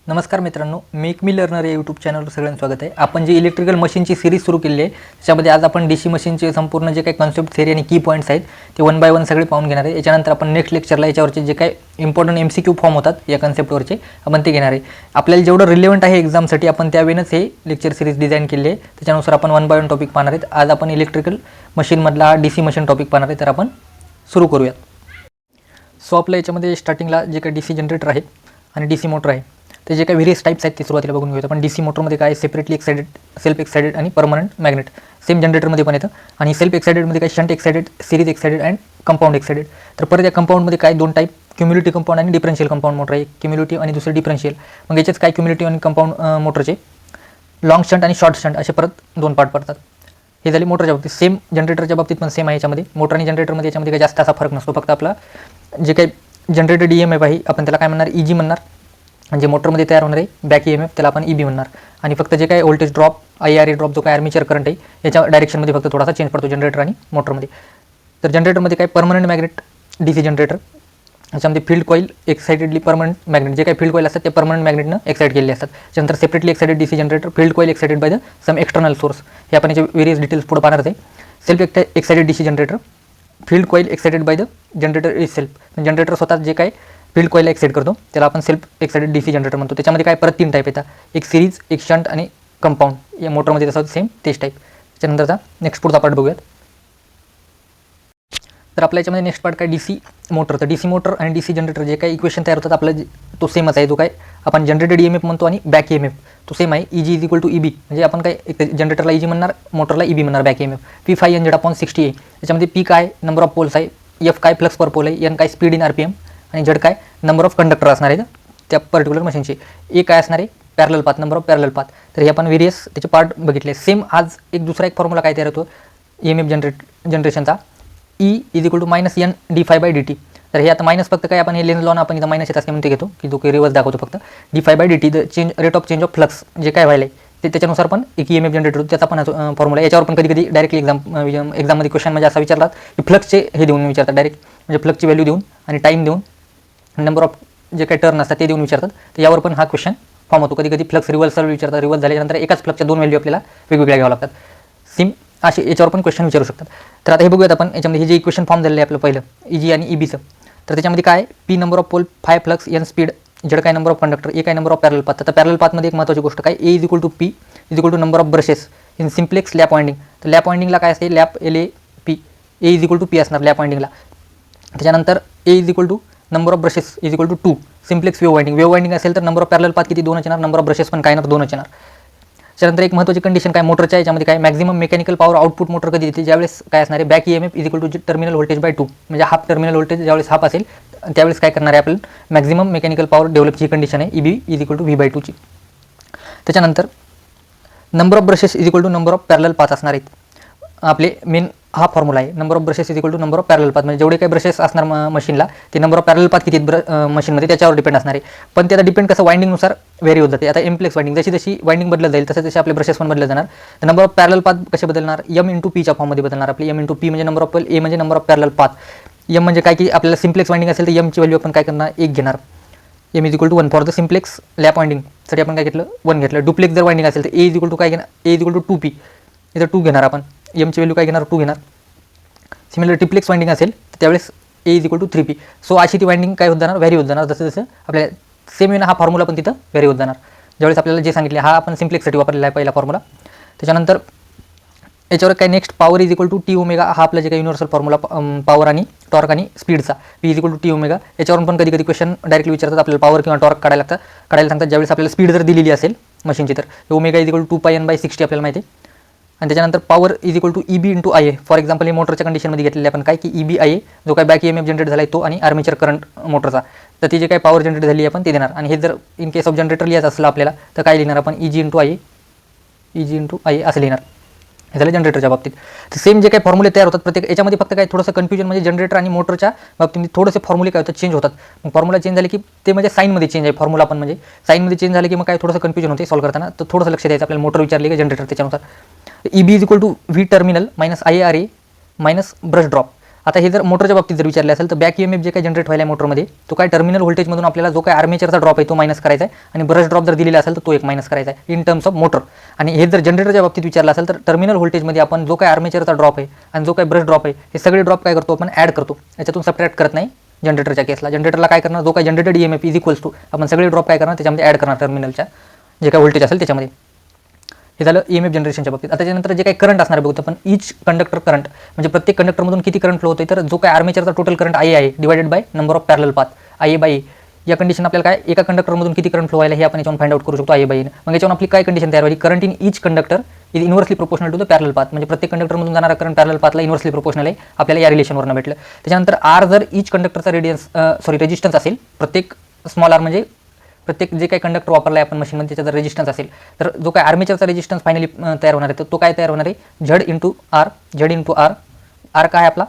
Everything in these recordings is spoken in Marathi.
नमस्कार मित्रांनो, मेक मी लर्नर या यूट्यूब चॅनलवर सगळ्यांचं स्वागत आहे. आपण जी इलेक्ट्रिकल मशीनची सिरीज सुरू केली आहे त्याच्यामध्ये आज आपण DC मशीनचे संपूर्ण जे काही कॉन्सेप्ट थिअरी आणि की पॉईंट्स आहेत ते वन बाय वन सगळे पाहून घेणार आहे. याच्यानंतर आपण नेक्स्ट लेक्चरला याच्यावरचे जे काही इम्पॉर्टंट MCQ फॉर्म होतात या कॉन्सेप्टवरचे आपण ते घेणार आहे. आपल्याला जेवढं रिलेव्हंट आहे एक्झामसाठी आपण त्यावेळेच हे लेक्चर सिरीज डिझाईन केली आहे. त्याच्यानुसार आपण वन बाय वन टॉपिक पाहणार आहेत. आज आपण इलेक्ट्रिकल मशीनमधला DC मशीन टॉपिक पाहणार आहे. तर आपण सुरू करूयात. सो आपल्या याच्यामध्ये स्टार्टिंगला जे काही DC जनरेटर आहे आणि DC मोटर आहे ते जे काही व्हेरियस टाईप्स आहेत ते सुरुवातीला बघून घेऊयात. आपण DC मोटरमध्ये काय सेपरेटली एक्साइटेड, सेल्फ एक्साइटेड आणि परमनंट मॅग्नेट सेम जनरेटरमध्ये पण येतं. आणि सेल्फ एक्साइटेडमध्ये काय shunt excited, series excited and compound excited. तर परत या कंपाऊंडमध्ये काय दोन टाईप, क्युम्युलेटिव्ह कंपाऊंड आणि डिफरन्शियल कंपाऊंड मोटर आहे. क्युम्युलेटिव्ह आणि दुसरे डिफरन्शियल. मग याचेच काय क्युम्युलेटिव्ह आणि कंपाऊंड मोटरचे लॉंग शंट आणि शॉर्ट शंट असे परत दोन पार्ट पडतात. हे झाले मोटरच्या बाबतीत. सेम जनरेटरच्या बाबतीत पण सेम आहे. याच्यामध्ये मोटर आणि जनरेटरमध्ये याच्यामध्ये काही जास्त असा फरक नसतो. फक्त आपला जे काही जनरेटेड EMF आहे आपण त्याला काय म्हणणार, EG म्हणणार. म्हणजे मोटरमध्ये तयार होणारे बॅक EMF त्याला आपण EB म्हणणार. आणि फक्त जे काही व्होल्टेज ड्रॉप, IRA ड्रॉप जो काय आर्मेचर करंट आहे याच्या डायरेक्शनमध्ये फक्त थोडासा चेंज पडतो जनरेटर आणि मोटरमध्ये. तर जनरेटरमध्ये काय परमनंट मॅग्नेट DC जनरेटर, याच्यामध्ये field coil excitedly permanent magnet, जे काही फील्ड कॉईल असतात ते परमनंट मॅग्नेटनं एक्साइट केलेले असतात. त्यानंतर separately excited DC generator, field coil excited by the some external source. हे आपण याचे वेरियस डिटेल्स पुढे पाहणार आहे. Self excited DC generator, field coil excited by the generator is self. Generator स्वतः जे काय फील्ड कॉईलला एक्साइट करतो त्याला आपण सेल्फ एक्साइटेड DC जनरेटर म्हणतो. त्याच्यामध्ये काय परत तीन टाईप येतात, एक सिरीज, एक शंट आणि कंपाऊंड. या मोटरमध्ये तसं सेम तेच टाईप. त्याच्यानंतरचा नेक्स्ट पुढचा पार्ट बघूयात. तर आपल्या याच्यामध्ये नेक्स्ट पार्ट काय DC मोटर. तर DC मोटर आणि DC जनरेटर जे काही इक्वेशन तयार होतात आपलं तो सेमच आहे. जो काय आपण जनरेटेड EMF म्हणतो आणि बॅक EMF तो सेम आहे. EG is equal to EB. म्हणजे आपण काय एक जनरेटरला EG म्हणणार, मोटरला EB म्हणणार बॅक EMF. P5N/60 आहे. त्याच्यामध्ये P काय नंबर ऑफ पोल्स आहे, F काय फ्लक्स पर पोल आहे, N काय स्पीड इन RPM आणि Z काय नंबर ऑफ कंडक्टर असणार आहे त्या पर्टिक्युलर मशीनचे. ए काय असणार आहे parallel path, number of parallel path. तर हे आपण व्हेरियस त्याचे पार्ट बघितले. सेम आज एक दुसरा एक फॉर्म्युला काय तयार होतो EMF जनरेशनचा, E is equal to -N/dφ/dt. तर हे आता मायनस फक्त काय आपण हे लेन्स लावून आपण इथं मायनस येत असते म्हणून ते घेतो की जो काही रिवर्स दाखवतो फक्त dφ/dt the change rate of change of flux जे काय व्हायला ते त्याच्यानुसार पण एक EMF जनरेट होतो. त्याचा पण फॉर्म्युला. याच्यावर पण कधी कधी डायरेक्टली एक्झाममध्ये क्वेश्चन म्हणजे असा विचारतात की फ्लक्सचे हे देऊन विचारतात डायरेक्ट, म्हणजे फ्लक्सची व्हॅल्यू देऊन आणि टाईम देऊन नंबर ऑफ जे काही टर्न असतात ते देऊन विचारतात. तर यावर पण हा क्वेश्चन फॉर्म होतो. कधी कधी फ्लक्स रिव्हर्सल विचारतात. रिव्हर्स झाल्यानंतर एकाच फ्लक्सच्या दोन व्हॅल्यू आपल्याला वेगवेगळ्या घ्याव्या लागतात. सिम असे याच्यावर पण क्वेश्चन विचारू शकतात. तर आता हे बघूयात आपण. याच्यामध्ये हे जे इक्वेशन फॉर्म झालेलं आहे आपलं पहिलं EG आणि EBचं. तर त्याच्यामध्ये काय P number of pole, phi flux, N speed, Z काय नंबर ऑफ कंडक्टर, ए काय नंबर ऑफ पॅरल पाथ. तर पॅरल पाथमध्ये एक महत्त्वाची गोष्ट काय, A is equal to P is equal to number of brushes in simplex lap winding. तर लॅप वाइंडिंगला काय असते lap LAP, A is equal to P असणार लॅप वाइंडिंगला. त्याच्यानंतर A is equal to number of brushes is equal to 2 simplex wave winding. Wave winding असेल तर नंबर ऑफ पॅरल पाथ किती दोनच येणार, नंबर ऑफ ब्रशेस पण काय येणार दोनच येणार. त्यानंतर एक महत्त्वाची कंडिशन काय मोटरच्या याच्यामध्ये काय maximum mechanical power output motor कधी देते, ज्यावेळेस काय असणार आहे back EMF is equal to terminal voltage by 2. म्हणजे हाफ टर्मिनल व्होल्टेज ज्यावेळेस हाफ असेल त्यावेळेस काय करणार आहे आपण मॅक्झिमम मेकॅनिकल पॉवर डेव्हलपची कंडिशन आहे EB is equal to V/2 ची. त्याच्यानंतर number of brushes is equal to number of parallel path असणार आहेत. आपले मेन हा फॉर्म्युला आहे. Number of brushes is equal to number of parallel path. म्हणजे जेवढे काही ब्रशेस असणार मशीनला ते नंबर ऑफ पॅरल पाथ किती मशीनमध्ये त्याच्यावर डिपेंड असणार आहे. पण ते आता डिपेंड कसं वाइंडिंगनुसार व्हेरी होत जाते. आता इम्प्लेक्स वाइंडिंग जशी जशी वाइंडिंग बदलत जाईल तसे तसे आपले ब्रशेस पण बदलत जाणार. तर नंबर ऑफ पॅरल पाथ कसे बदलणार, M/P फॉर्ममध्ये बदलणार. आपली M/P म्हणजे नंबर ऑफ पोल, A म्हणजे number of parallel path. M म्हणजे काय की आपल्याला सिम्प्लेक्स वाइंडिंग असेल तर M ची व्हॅल्यू आपण काय करणार 1 घेणार. M is equal to 1 for the simplex lap वाइंडिंगसाठी आपण काय घेतलं 1 घेतलं. डुप्लेक्स जर वाइंडिंग असेल तर A इज इक्वल टू काय घेणार, A is equal to 2P. इथं 2 घेणार आपण. M ची व्हॅल्यू काय घेणार 2 घेणार. सिमिलर ट्रिप्लेक्स वाइंडिंग असेल तर त्यावेळेस A is equal to 3P. So अशी ती वाइंडिंग काय होत जाणार व्हॅरी होत जाणार. जसं जसं आपल्याला सेम वेळेला हा फॉर्म्युला पण तिथं व्हॅरी होत जाणार. ज्यावेळेस आपल्याला जे सांगितले हा आपण सिम्प्लेक्ससाठी वापरलेला आहे पहिला फॉर्म्युला. त्याच्यानंतर याच्यावर काय next power is equal to T omega. हा आपला जे काही युनिव्हर्सल फॉर्म्युला पॉवर आणि टॉर्क आणि स्पीडचा P is equal to T omega. याच्यावरून पण कधी कधी क्वेश्चन डायरेक्टली विचारतात आपल्याला पॉवर किंवा टॉर्क काढायला सांगतात. ज्यावेळेस आपल्याला स्पीड जर दिलेली असेल मशीनची तर omega is equal to 2πN/60 आपल्याला माहिती आहे. आणि त्याच्यानंतर power is equal to EB × IA. For example हे मोटरच्या कंडिशनमध्ये घेतलेले आपण काय की EB IA जो काय बॅक EMF जनरेट झाला आहे तो आणि आर्मेचर करंट मोटरचा. तर ती जे काही पॉवर जनरेट झाली आपण ते देणार. आणि हे जर इन केस ऑफ जनरेटर लिहायचं असलं आपल्याला तर काय लिहिणार आपण EG × IA असं लिहिणार. हे झालं जनरेटरच्या बाबतीत. तर सेम जे काही फॉर्म्युले तयार होतात प्रत्येक याच्यामध्ये फक्त काय थोडंसं कन्फ्युजन म्हणजे जनरेटर आणि मोटरच्या बाबतीत थोडेसे फॉर्म्युले काय होतात चेंज होतात. मग फॉर्म्युला चेंज झाले की ते म्हणजे साईनमध्ये चेंज आहे. फॉर्म्युला पण म्हणजे साईनमध्ये चेंज झाले की मग काय थोडंसं कन्फ्युजन होते सॉल्व करताना. तर थोडंसं लक्ष द्यायचं आपल्याला मोटर विचारले की जनरेटर त्याच्यानुसार. EB is equal to V terminal -IRA brush drop. आता हे जर मोटरच्या बाबतीत जर विचारले असेल तर बॅक EMF जे काही जनरेट व्हायला आहे मोटरमध्ये तो काय टर्मिनल व्होल्टेजमधून आपल्याला जो काय आर्मेचरचा ड्रॉप आहे तो मायनस करायचा आहे आणि ब्रश ड्रॉप जर दिलेला असेल तर तो एक मायनस करायचा आहे इन टर्म्स ऑफ मोटर. आणि हे जर जनरेटरच्या बाबतीत विचारलं असेल तर टर्मिनल व्होल्टेजमध्ये आपण जो काय आर्मेचरचा ड्रॉप आहे आणि जो काय ब्रश ड्रॉप आहे हे सगळे ड्रॉप काय करतो आपण ॲड करतो, याच्यातून सबट्रॅक्ट करत नाही. जनरेटरच्या केसला जनरेटरला काय करणार, जो काय generated EMF is equals to आपण सगळे ड्रॉप काय करणार त्याच्यामध्ये ॲड करणार टर्मिनलच्या जे काय व्होल्टेज असेल त्याच्यामध्ये. हे झालं EMF जनरेशनच्या बाबतीत. आता त्याच्यानंतर जे काही करंट असणार बघतो आपण इच कंडक्टर करंट म्हणजे प्रत्येक कंडक्टरमधून किती करंट फ्लो होते, तर जो काय आर्मेचरचा टोटल करंट IA आहे divided by number of parallel path IA/A. या कंडिशन आपल्याला काय एका कंडक्टरमधून किती करंट फ्लो व्हायला हे आपण याच्यावर फाइंड आउट करू शकतो IA/A. मग याच्यावर आपली काय कंडिशन तयार व्हायची, current in each conductor is inversely proportional to the parallel path म्हणजे प्रत्येक कंडक्टरमधून जाणारा करंट पॅरलल पाथला इन्व्हर्सली प्रोपोर्शनल आहे आपल्याला या रिलेशनवरून भेटलं. त्याच्यानंतर R जर इच कंडक्टरचा रेजिस्टन्स असेल, प्रत्येक स्मॉल r म्हणजे प्रत्येक जे काही कंडक्टर वापरला आहे आपण मशीनमध्ये त्याचा जर रेजिस्टन्स असेल तर जो काय आर्मेचरचा रेजिस्टन्स फायनली तयार होणार आहे तर तो काय तयार होणार आहे Z इंटू R. R काय आपला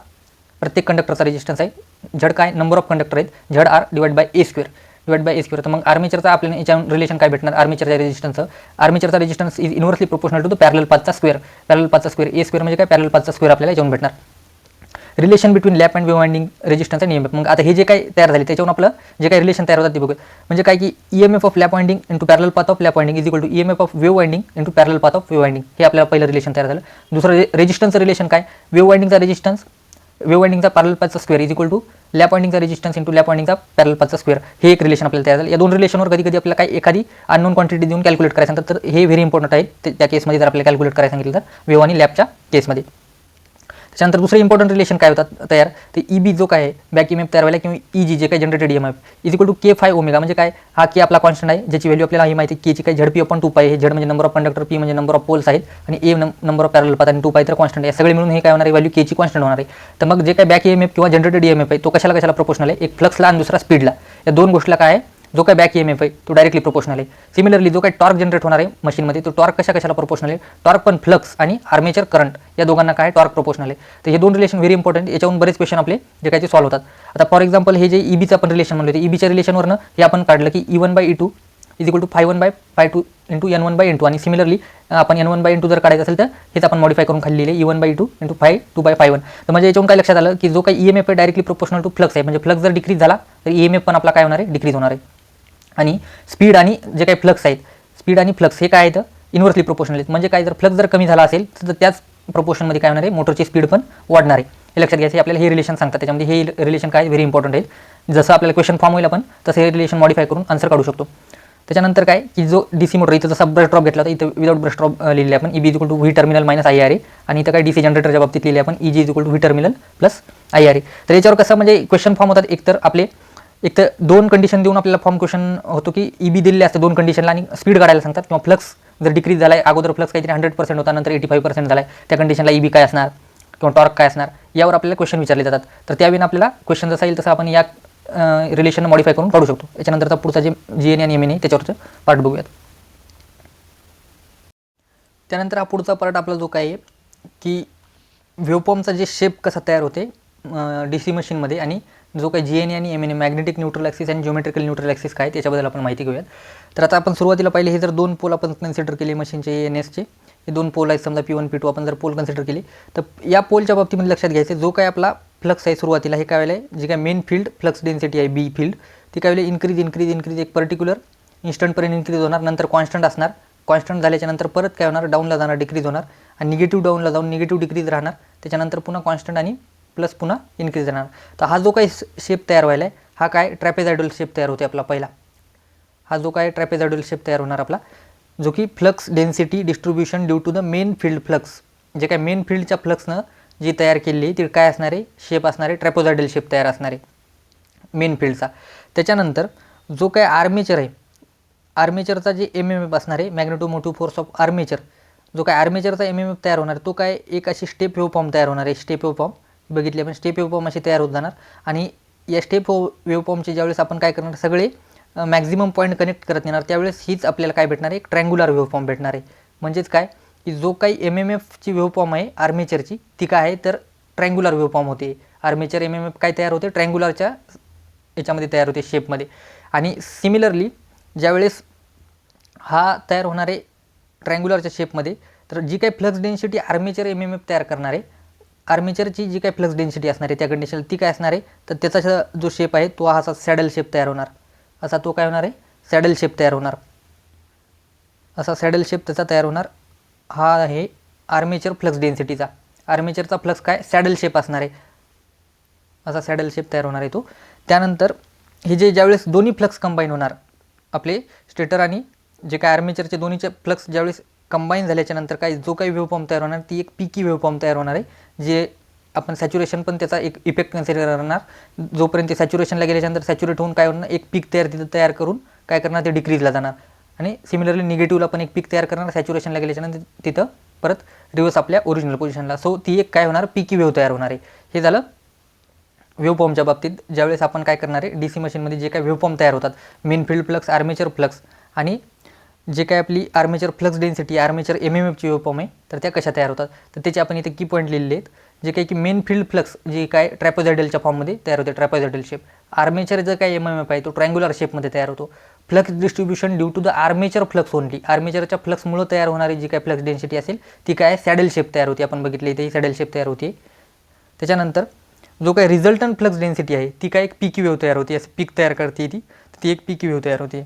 प्रत्येक कंडक्टरचा रेजिस्टन्स आहे, Z काय नंबर ऑफ कंडक्टर आहेत ZR divide by A square. तर मग आर्मेचरचा आपल्याला याच्या रिलेशन काय भेटणार, आर्मेचरचा resistance is inversely proportional to the parallel पाथचा स्क्वेअर. A स्क्वेअर म्हणजे काय पॅरलल पाथचा स्क्वेअर आपल्याला याच्यावरून भेटणार. Relation between lap and wave winding resistance आणि EMF. मग आता हे जे काही तयार झाले त्याच्यावरून आपलं जे काही रिलेशन तयार होतात ते बघूया. म्हणजे काय की EMF of lap winding into parallel path of lap winding is equal to EMF of wave winding into parallel path of wave winding. हे आपल्याला पहिलं रिलेशन तयार झालं. दुसरं रेजिस्टन्सचं रिलेशन काय, वेव्ह वाइंडिंगचा पॅरलल पाथचा square is equal to lap वाइंडिंगचा रेजिस्टन्स इंटू लॅप वाइंडिंगचा पॅरलल पाथचा स्क्वेअर. हे एक रिलेशन आपल्याला तयार झालं. या दोन रिलेशनवर कधी कधी आपल्याला काय एखादी अननोन क्वांटिटी देऊन कॅल्क्युलेट करायचं सांगतात, तर हे व्हेरी इम्पॉर्टंट आहे त्या केसमध्ये जर आपल्याला कॅल्क्युलेट करायला सांगितलं तर वेव्ह आणि लॅपच्या केसमध्ये. त्याच्यानंतर दुसरं इम्पॉर्टंट रिलेशन काय होतात तयार, ते EB जो काय आहे बॅक EMF तयार व्हायला किंवा EG जे काही generated EMF is equal to K phi omega. म्हणजे काय, हा K आपला कॉन्स्टंट आहे ज्याची व्हॅल्यू आपल्याला ही माहिती आहे K ची काय ZP/2π आहे. Z म्हणजे नंबर ऑफ कंडक्टर, P म्हणजे नंबर ऑफ पोल्स आहेत आणि A number of parallel path आणि 2π तर कॉन्स्टंट आहे. सगळे मिळून हे काय होणार आहे, व्हॅल्यू K ची कॉन्स्टंट होणार आहे. तर मग जे काय बॅक EMF किंवा जनरेटेड EMF आहे तो कशाला प्रोपोर्शनल आहे, एक फ्लक्सला आणि दुसरा स्पीडला. या दोन गोष्टीला काय आहे, जो काय बॅक EMF आहे तो डायरेक्टली प्रोपोर्शनल आहे. सिमिलरली जो काय टॉर्क जनरेट होणार आहे मशीनमध्ये तो टॉर्क कशाला प्रोपोर्शनल आहे, टॉर्क पण फ्लक्स आणि आर्मेचर करंट या दोघांना काय टॉर्क प्रोपोर्शनल आहे. तर हे दोन रिलेशन व्हेरी इम्पॉर्टंट, याच्यावरून बरेच क्वेश्चन आपले जे काही ते सॉल्व्ह होतात. आता फॉर एक्झाम्पल हे जे EBचं आपण रिलेशन म्हणलं होतं, EBच्या रिलेशनवरनं हे आपण काढलं की E1/E2 is equal to φ1/φ2 into N1/N2. आणि सिमिलरली आपण N1/N2 जर काढायचं असेल तर हेच आपण मॉडिफाय करून खाली लिहिले E1/E2 इंटू φ2/φ1. तर म्हणजे याच्यावरून काय लक्षात आलं की जो काही EMF आहे डायरेक्टली प्रोपोर्शनल टू फ्लक्स आहे. म्हणजे फ्लक्स जर डिक्रीज झाला तर EMF पण आपला काय होणार आहे, डिक्रीज होणार आहे. आणि स्पीड आणि जे काही फ्लक्स आहेत, स्पीड आणि फ्लक्स हे काय आहेत, इन्व्हर्सली प्रोपोर्शनल आहेत. म्हणजे काय, जर फ्लक्स जर कमी झाला असेल तर त्याच प्रोपोर्शनमध्ये काय होणार आहे, मोटरची स्पीड पण वाढणार आहे. हे लक्षात घ्यायचं, आपल्याला हे रिलेशन सांगतात. त्याच्यामध्ये हे रिलेशन काय व्हेरी इम्पॉर्टंट आहे. जसं आपल्याला क्वेश्चन फॉर्म होईल आपण तसं हे रिलेशन मॉडिफाय करून आन्सर काढू शकतो. त्याच्यानंतर काय की जो DC मोटर इथं जसा ब्रश ड्रॉप घेतला होता, इथं विदाउट ब्रश ड्रॉप लिहिले आपण EB equal to V terminal minus IR. आणि इथं काय DC जनरेटरच्या बाबतीत लिहिले आपण EG equal to V terminal plus IR. तर याच्यावर कसं म्हणजे क्वेश्चन फॉर्म होतात, एक तर दोन कंडिशन देऊन आपल्याला फॉर्म क्वेश्चन होतो की EB दिलेले असते दोन कंडिशनला आणि स्पीड काढायला सांगतात, किंवा फ्लक्स जर डिक्रीज झाला आहे, अगोदर फ्लक्स काहीतरी 100% होता नंतर 85% झाला आहे, त्या कंडिशनला EB काय असणार किंवा टॉर्क काय असणार यावर आपल्याला क्वेश्चन विचारले जातात. तर त्यावेळी आपल्याला क्वेश्चन जसा येईल तसं आपण या रिलेशन मॉडिफाय करून काढू शकतो. याच्यानंतरचा पुढचा जे GN आणि MN आहे त्याच्यावरचं पार्ट बघूयात. त्यानंतर हा पुढचा पार्ट आपला जो काय आहे की वेव्हफॉर्मचा जे शेप कसा तयार होते DC मशीनमध्ये, आणि जो काही GN आणि MN मॅग्नेटिक न्यूट्रल ॲक्सिस आणि जिओमेट्रिकल न्यूट्रल ॲक्सिस काय त्याच्याबद्दल आपण माहिती घेऊयात. तर आता आपण सुरुवातीला पाहिले हे जर दोन पोल आपण कन्सिडर केले मशीनचे NSचे, हे दोन पोल आहेत समजा P1 P2 आपण जर पोल कन्सिडर केले, तर या पोलच्या बाबतीमध्ये लक्षात घ्यायचं जो काय आपला फ्लक्स आहे सुरुवातीला हे काय वेळेला जी काय मेन फील्ड फ्लक्स डेन्सिटी आहे B फील्ड ती काय वेळेला इन्क्रीज एक पर्टिक्युलर इन्स्टंटपर्यंत इन्क्रीज होणार, नंतर कॉन्स्टंट असणार, कॉन्स्टंट झाल्याच्या नंतर परत काय होणार डाऊनला जाणार, डिक्रीज होणार आणि निगेटिव्ह डाऊनला जाऊन निगेटिव्ह डिक्रीज राहणार, त्याच्यानंतर पुन्हा कॉन्स्टंट आणि प्लस पुन्हा इन्क्रीज राहणार. तर हा जो काही शेप तयार व्हायला आहे हा काय ट्रॅपेझॉइडल शेप तयार होते आपला पहिला. हा जो काय ट्रॅपेझॉइडल शेप तयार होणार आपला, जो की flux density distribution due to the main field flux, जे काय मेन फील्डच्या फ्लक्सनं जी तयार केलेली आहे ती काय असणार आहे, शेप असणार आहे ट्रॅपेझॉइडल शेप तयार असणार आहे मेन फील्डचा. त्याच्यानंतर जो काय आर्मेचर आहे, आर्मेचरचा जे MMF असणार आहे मॅग्नेटोमोटिव्ह फोर्स ऑफ आर्मेचर, जो काय आर्मेचरचा MMF तयार होणार तो काय एक अशी स्टेप वेव्हफॉर्म तयार होणार आहे. स्टेप वेव्हफॉर्म बघितली आपण, स्टेप वेव्हफॉर्म अशी तयार होत जाणार आणि या स्टेप वेव्हफॉर्मचे ज्यावेळेस आपण काय करणार सगळे मॅक्झिमम पॉईंट कनेक्ट करत येणार त्यावेळेस हीच आपल्याला काय भेटणार आहे, एक ट्रँग्युलर वेव्हफॉर्म भेटणार आहे. म्हणजेच काय की जो काही MMFची वेव्हफॉर्म आहे आर्मेचरची ती काय आहे तर ट्रँग्युलर वेव्हफॉर्म होते. आर्मेचर MMF काय तयार होते ट्रँग्युलरच्या याच्यामध्ये तयार होते शेपमध्ये. आणि सिमिलरली ज्यावेळेस हा तयार होणार आहे ट्रँग्युलरच्या शेपमध्ये, तर जी काही फ्लक्स डेन्सिटी आर्मेचर MMF तयार करणार आहे, आर्मेचरची जी काही फ्लक्स डेन्सिटी असणार आहे त्या कंडिशनला ती काय असणार आहे, तर त्याचा जो शेप आहे तो असा सॅडल शेप तयार होणार. असा तो काय होणार आहे, सॅडल शेप तयार होणार. असा सॅडल शेप त्याचा तयार होणार. हा आहे आर्मेचर फ्लक्स डेन्सिटीचा. आर्मेचरचा फ्लक्स काय सॅडल शेप असणार आहे. असा सॅडल शेप तयार होणार आहे तो. त्यानंतर हे जे ज्यावेळेस दोन्ही फ्लक्स कंबाईन होणार, आपले स्टेटर आणि जे काय आर्मेचरचे दोन्हीचे फ्लक्स ज्यावेळेस कंबाईन झाल्याच्या नंतर काय जो काही वेव्हफॉर्म तयार होणार ती एक पीकी वेव्हफॉर्म तयार होणार आहे. जे आपण सॅच्युरेशन पण त्याचा एक इफेक्ट कन्सिडर करणार. जोपर्यंत ते सॅच्युरेशनला गेल्याच्यानंतर सॅच्युरेट होऊन काय होणार, एक पीक तयार करून काय करणार, ते डिक्रीजला जाणार. आणि सिमिलरली निगेटिव्हला पण एक पीक तयार करणार, सॅच्युरेशनला गेल्याच्यानंतर तिथं परत रिव्हर्स आपल्या ओरिजिनल पोझिशनला. सो ती एक काय होणार, पीकी वेव्ह तयार होणार आहे. हे झालं वेव्हफॉर्मच्या बाबतीत. ज्यावेळेस आपण काय करणार आहे, DC मशीनमध्ये जे काही वेव्हफॉर्म तयार होतात, main field flux, armature flux आणि जे काय आपली आर्मेचर फ्लक्स डेन्सिटी, आर्मेचर MMFची वेव्हफॉर्म आहे, तर त्या कशा तयार होतात, तर त्याचे आपण इथे की पॉईंट लिहिलेले आहेत. जे काही की मेन फील्ड फ्लक्स जे काय ट्रॅपोझायडलच्या फॉर्ममध्ये तयार होते, ट्रॅपोझायडल शेप. आर्मेचर जो काय MMF आहे तो ट्रायंग्युलर शेपमध्ये तयार होतो. Flux distribution due to the armature flux only. आर्मेचरच्या फ्लक्समुळे तयार होणारी जी काय फ्लक्स डेन्सिटी असेल ती काय सॅडल शेप तयार होती. आपण बघितले इथे सॅडल शेप तयार होते. त्याच्यानंतर जो काही रिझल्टंट फ्लक्स डेन्सिटी आहे ती काय एक पीकी वेव्ह तयार होती. असं पीक तयार करते ती एक पीकी वेव्ह तयार होते.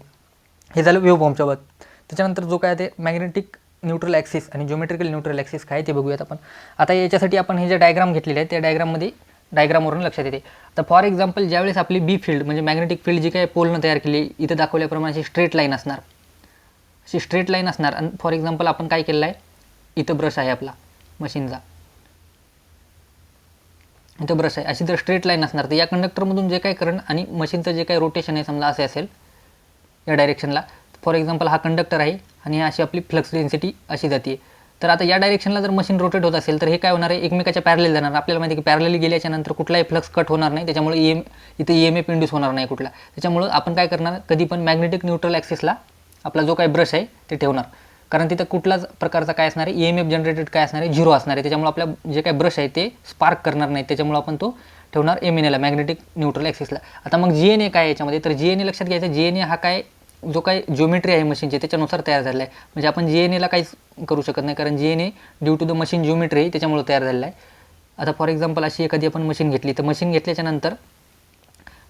हे झालं वेव्हफॉर्मच्या बाबतीत. त्याच्यानंतर जो काय ते मॅग्नेटिक न्यूट्रल ॲक्सिस आणि ज्योमेट्रिकल न्यूट्रल ॲक्सिस काय ते बघूयात आपण. आता याच्यासाठी आपण हे जे डायग्राम घेतलेले आहे त्या डायग्रामवरून लक्षात येते. तर फॉर एक्झाम्पल ज्यावेळेस आपली बी फील्ड म्हणजे मॅग्नेटिक फील्ड जी काय पोलनं तयार केली, इथं दाखवल्याप्रमाणे अशी स्ट्रेट लाईन असणार, अशी स्ट्रेट लाईन असणार. आणि फॉर एक्झाम्पल आपण काय केलं आहे, इथं ब्रश आहे आपला मशीनचा, इथं ब्रश आहे, अशी जर स्ट्रेट लाईन असणार तर या कंडक्टरमधून जे काही करंट आणि मशीनचं जे काही रोटेशन आहे समजा असे असेल या डायरेक्शनला. फॉर एक्झाम्पल हा कंडक्टर आहे आणि अशी आपली फ्लक्स डेन्सिटी अशी जाते. तर आता या डायरेक्शनला जर मशीन रोटेट होत असेल तर हे काय होणार आहे, एकमेकाच्या पॅरलेल जाणार. आपल्याला माहिती आहे की पॅरलेली गेल्याच्या नंतर कुठलाही फ्लक्स कट होणार नाही, त्याच्यामुळे इथे EMF इंड्यूस होणार नाही कुठला. त्याच्यामुळं आपण काय करणार, कधी पण मॅग्नेटिक न्यूट्रल ॲक्सिसला आपला जो काही ब्रश आहे ते ठेवणार. कारण तिथं कुठलाच प्रकारचा काय असणार आहे, EMF जनरेटेड काय असणार आहे, 0 असणार आहे. त्याच्यामुळे आपल्या जे काही ब्रश आहे ते स्पार्क करणार नाही. त्याच्यामुळे आपण तो ठेवणार MNAला, मॅग्नेटिक न्यूट्रल ॲक्सिसला. आता मग GNA काय याच्यामध्ये, तर GNA लक्षात घ्यायचं, GNA हा काय जो काही ज्योमेट्री आहे मशीनची त्याच्यानुसार तयार झालेला आहे. म्हणजे आपण GNAला काहीच करू शकत नाही, कारण GNA due to the machine geometry आहे त्याच्यामुळे तयार झालेला आहे. आता फॉर एक्झाम्पल अशी एखादी आपण मशीन घेतली, तर मशीन घेतल्याच्या नंतर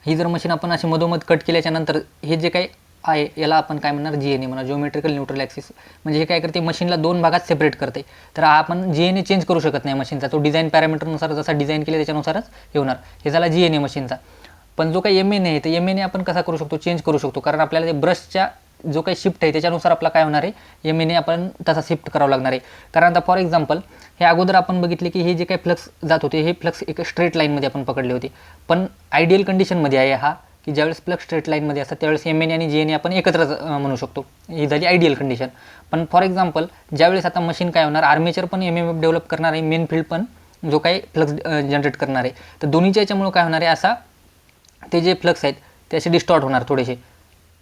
ही जर मशीन आपण अशी मधोमध कट केल्याच्या नंतर हे जे काही आहे याला आपण काय म्हणणार, GNA म्हणा, ज्योमेट्रिकल न्यूट्रल ॲक्सिस. म्हणजे हे काय करते, मशीनला 2 भागात सेपरेट करते. तर आपण GNA चेंज करू शकत नाही मशीनचा, तो डिझाईन पॅरामीटरनुसार जसा डिझाईन केले त्याच्यानुसारच हे होणार. हे झाला GNA मशीनचा. पण जो काही MNA आहे तर MNA आपण कसा करू शकतो, चेंज करू शकतो. कारण आपल्याला ते ब्रशच्या जो काही शिफ्ट आहे त्याच्यानुसार आपला काय होणार आहे, MNA आपण तसा शिफ्ट करावं लागणार आहे. कारण आता फॉर एक्झाम्पल हे अगोदर आपण बघितले की हे जे काही फ्लक्स जात होते हे फ्लक्स एक स्ट्रेट लाईनमध्ये आपण पकडले होते. पण आयडियल कंडिशनमध्ये आहे हा की ज्यावेळेस फ्लक्स स्ट्रेट लाईनमध्ये असतात त्यावेळेस MNA आणि GNA आपण एकत्र म्हणू शकतो. ही झाली आयडियल कंडिशन. पण फॉर एक्झाम्पल ज्यावेळेस आता मशीन काय होणार, आर्मेचर पण MMF डेव्हलप करणार आहे, मेन फील्ड पण जो काही फ्लक्स जनरेट करणार आहे. तर दोन्हीच्या याच्यामुळे काय होणार आहे, असा ते जे फ्लक्स आहेत ते असे डिस्टॉर्ट होणार थोडेसे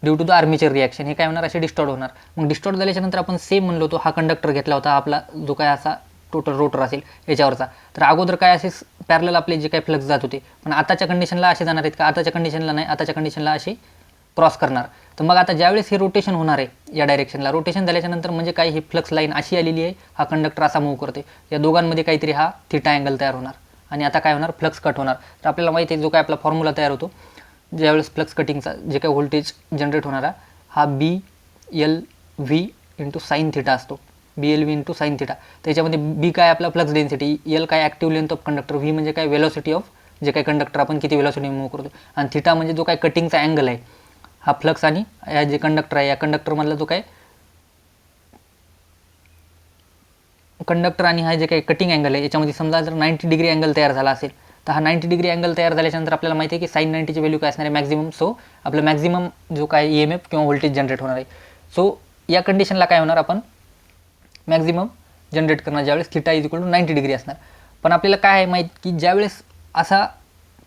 due to the armature reaction. हे काय होणार, असे डिस्टॉर्ट होणार. मग डिस्टॉर्ट झाल्याच्या नंतर आपण सेम म्हणलो होतो, हा कंडक्टर घेतला होता आपला जो काय असा टोटल रोटर असेल याच्यावरचा. तर अगोदर काय असे पॅरलल आपले जे काही फ्लक्स जात होते, पण आताच्या कंडिशनला असे जाणार आहेत का, आताच्या कंडिशनला नाही, आताच्या कंडिशनला असे क्रॉस करणार. तर मग आता ज्यावेळेस हे रोटेशन होणार आहे या डायरेक्शनला, रोटेशन झाल्याच्या नंतर म्हणजे काय, ही फ्लक्स लाईन अशी आलेली आहे, हा कंडक्टर असा मूव्ह करते, या दोघांमध्ये काहीतरी हा थीटा अँगल तयार होणार आणि आता काय होणार, फ्लक्स कट होणार. तर आपल्याला माहिती आहे जो काय आपला फॉर्म्युला तयार होतो ज्यावेळेस फ्लक्स कटिंगचा जे काही व्होल्टेज जनरेट होणारा हा BLV इंटू साईन थिटा असतो, BLV इंटू साईन थिटा. त्याच्यामध्ये B काय आपला फ्लक्स डेन्सिटी, L काय active length of conductor, V म्हणजे काय वेलोसिटी ऑफ जे काही कंडक्टर आपण किती वेलोसिटी मूव्ह करतो, आणि थिटा म्हणजे जो काय कटिंगचा अँगल आहे, हा फ्लक्स आणि या जे कंडक्टर आहे या कंडक्टरमधला जो काय कंडक्टर आणि हा जे काही कटिंग अँगल आहे याच्यामध्ये समजा जर 90 डिग्री अँगल तयार झाला असेल तर हा 90 डिग्री अँगल तयार झाल्याच्यानंतर आपल्याला माहिती आहे की साईन 90ची व्हॅल्यू काय असणार आहे, मॅक्झिमम. सो आपलं मॅक्झिमम जो काय EMF किंवा व्होल्टेज जनरेट होणार आहे. सो या कंडिशनला काय होणार, आपण मॅक्झिमम जनरेट करणार ज्यावेळेस theta is equal to 90 degree असणार. पण आपल्याला काय आहे माहीत की ज्यावेळेस असा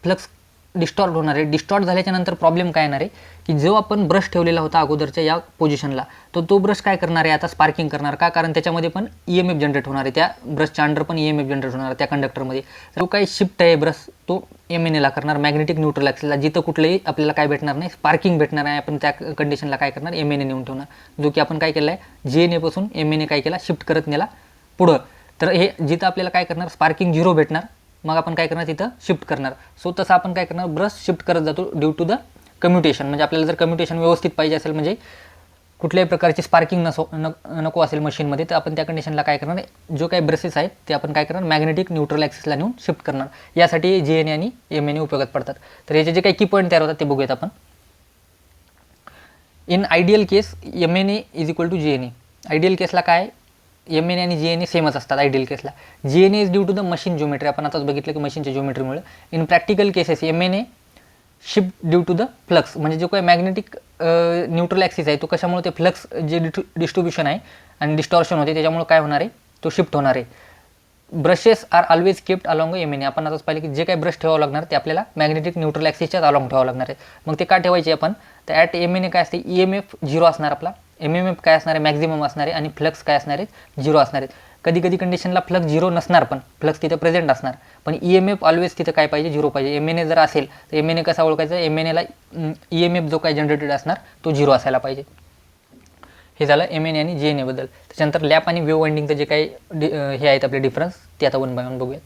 फ्लक्स डिस्टॉर्ट होणार आहे, डिस्टॉर्ट झाल्याच्या नंतर प्रॉब्लेम काय येणार आहे की जो आपण ब्रश ठेवलेला होता अगोदरच्या या पोझिशनला, तो ब्रश काय करणार आहे, आता स्पार्किंग करणार का, कारण त्याच्यामध्ये पण EMF जनरेट होणार आहे, त्या ब्रशच्या अंडर पण EMF जनरेट होणार आहे त्या कंडक्टरमध्ये. जो काही शिफ्ट आहे ब्रश तो MNAला करणार, मॅग्नेटिक न्यूट्रल ॲक्सिसला, जिथं कुठलंही आपल्याला काय भेटणार नाही, स्पार्किंग भेटणार आहे. आपण त्या कंडिशनला काय करणार, MNA नेऊन ठेवणार, जो की आपण काय केलं आहे, GNA पासून MNA काय केला, शिफ्ट करत नेला पुढं. तर हे जिथं आपल्याला काय करणार, स्पार्किंग 0 भेटणार मग आपण काय करणार तिथं शिफ्ट करणार. सो तसं आपण काय करणार ब्रश शिफ्ट करत जातो ड्यू टू द कम्युटेशन. म्हणजे आपल्याला जर कम्युटेशन व्यवस्थित पाहिजे असेल म्हणजे कुठल्याही प्रकारची स्पार्किंग नको असेल मशीनमध्ये तर आपण त्या कंडिशनला काय करणार जो काही ब्रशेस आहेत ते आपण काय करणार मॅग्नेटिक न्यूट्रल ॲक्सिसला नेऊन शिफ्ट करणार. यासाठी GNA आणि MNA उपयोगात पडतात. तर याचे जे काही की पॉईंट तयार होतात ते बघूयात आपण. In ideal case MNA is equal to GNA. Ideal केसला काय MNA आणि GNA सेमच असतात. आयडियल केसला GNA is due to the machine geometry. आपण आताच बघितलं की मशीनच्या ज्योमेट्रीमुळे. In practical cases MNA shift due to the flux. म्हणजे जो काही मॅग्नेटिक न्यूट्रल ॲक्सिस आहे तो कशामुळे ते फ्लक्स जे डिस्ट्रीब्युशन आहे आणि डिस्टॉर्शन होते त्याच्यामुळे काय होणार आहे तो शिफ्ट होणार आहे. Brushes are always kept along MNA. आपण आताच पाहिलं की जे काही ब्रश ठेवावं लागणार ते आपल्याला मॅग्नेटिक न्यूट्रल ॲक्सिसच्याच अलॉंग ठेवावं लागणार आहे. मग ते का ठेवायचे आपण तर ॲट MNA काय असते EMF 0 असणार आपला. MMF काय असणार आहे मॅक्झिमम असणार आहे आणि फ्लक्स काय असणार आहे 0 असणार आहेत. कधी कधी कंडिशनला फ्लक्स 0 नसणार पण फ्लक्स तिथे प्रेझेंट असणार पण EMF ऑलवेज तिथं काय पाहिजे 0 पाहिजे. MNA जर असेल तर MNA कसा ओळखायचा MNAला EMF जो काय जनरेटेड असणार तो 0 असायला पाहिजे. हे झालं MNA आणि GNA बद्दल. त्याच्यानंतर लॅप आणि वेव्ह वाइंडिंगचं जे काही हे आहेत आपले डिफरन्स ते आता 1 बाय 1 बघूयात.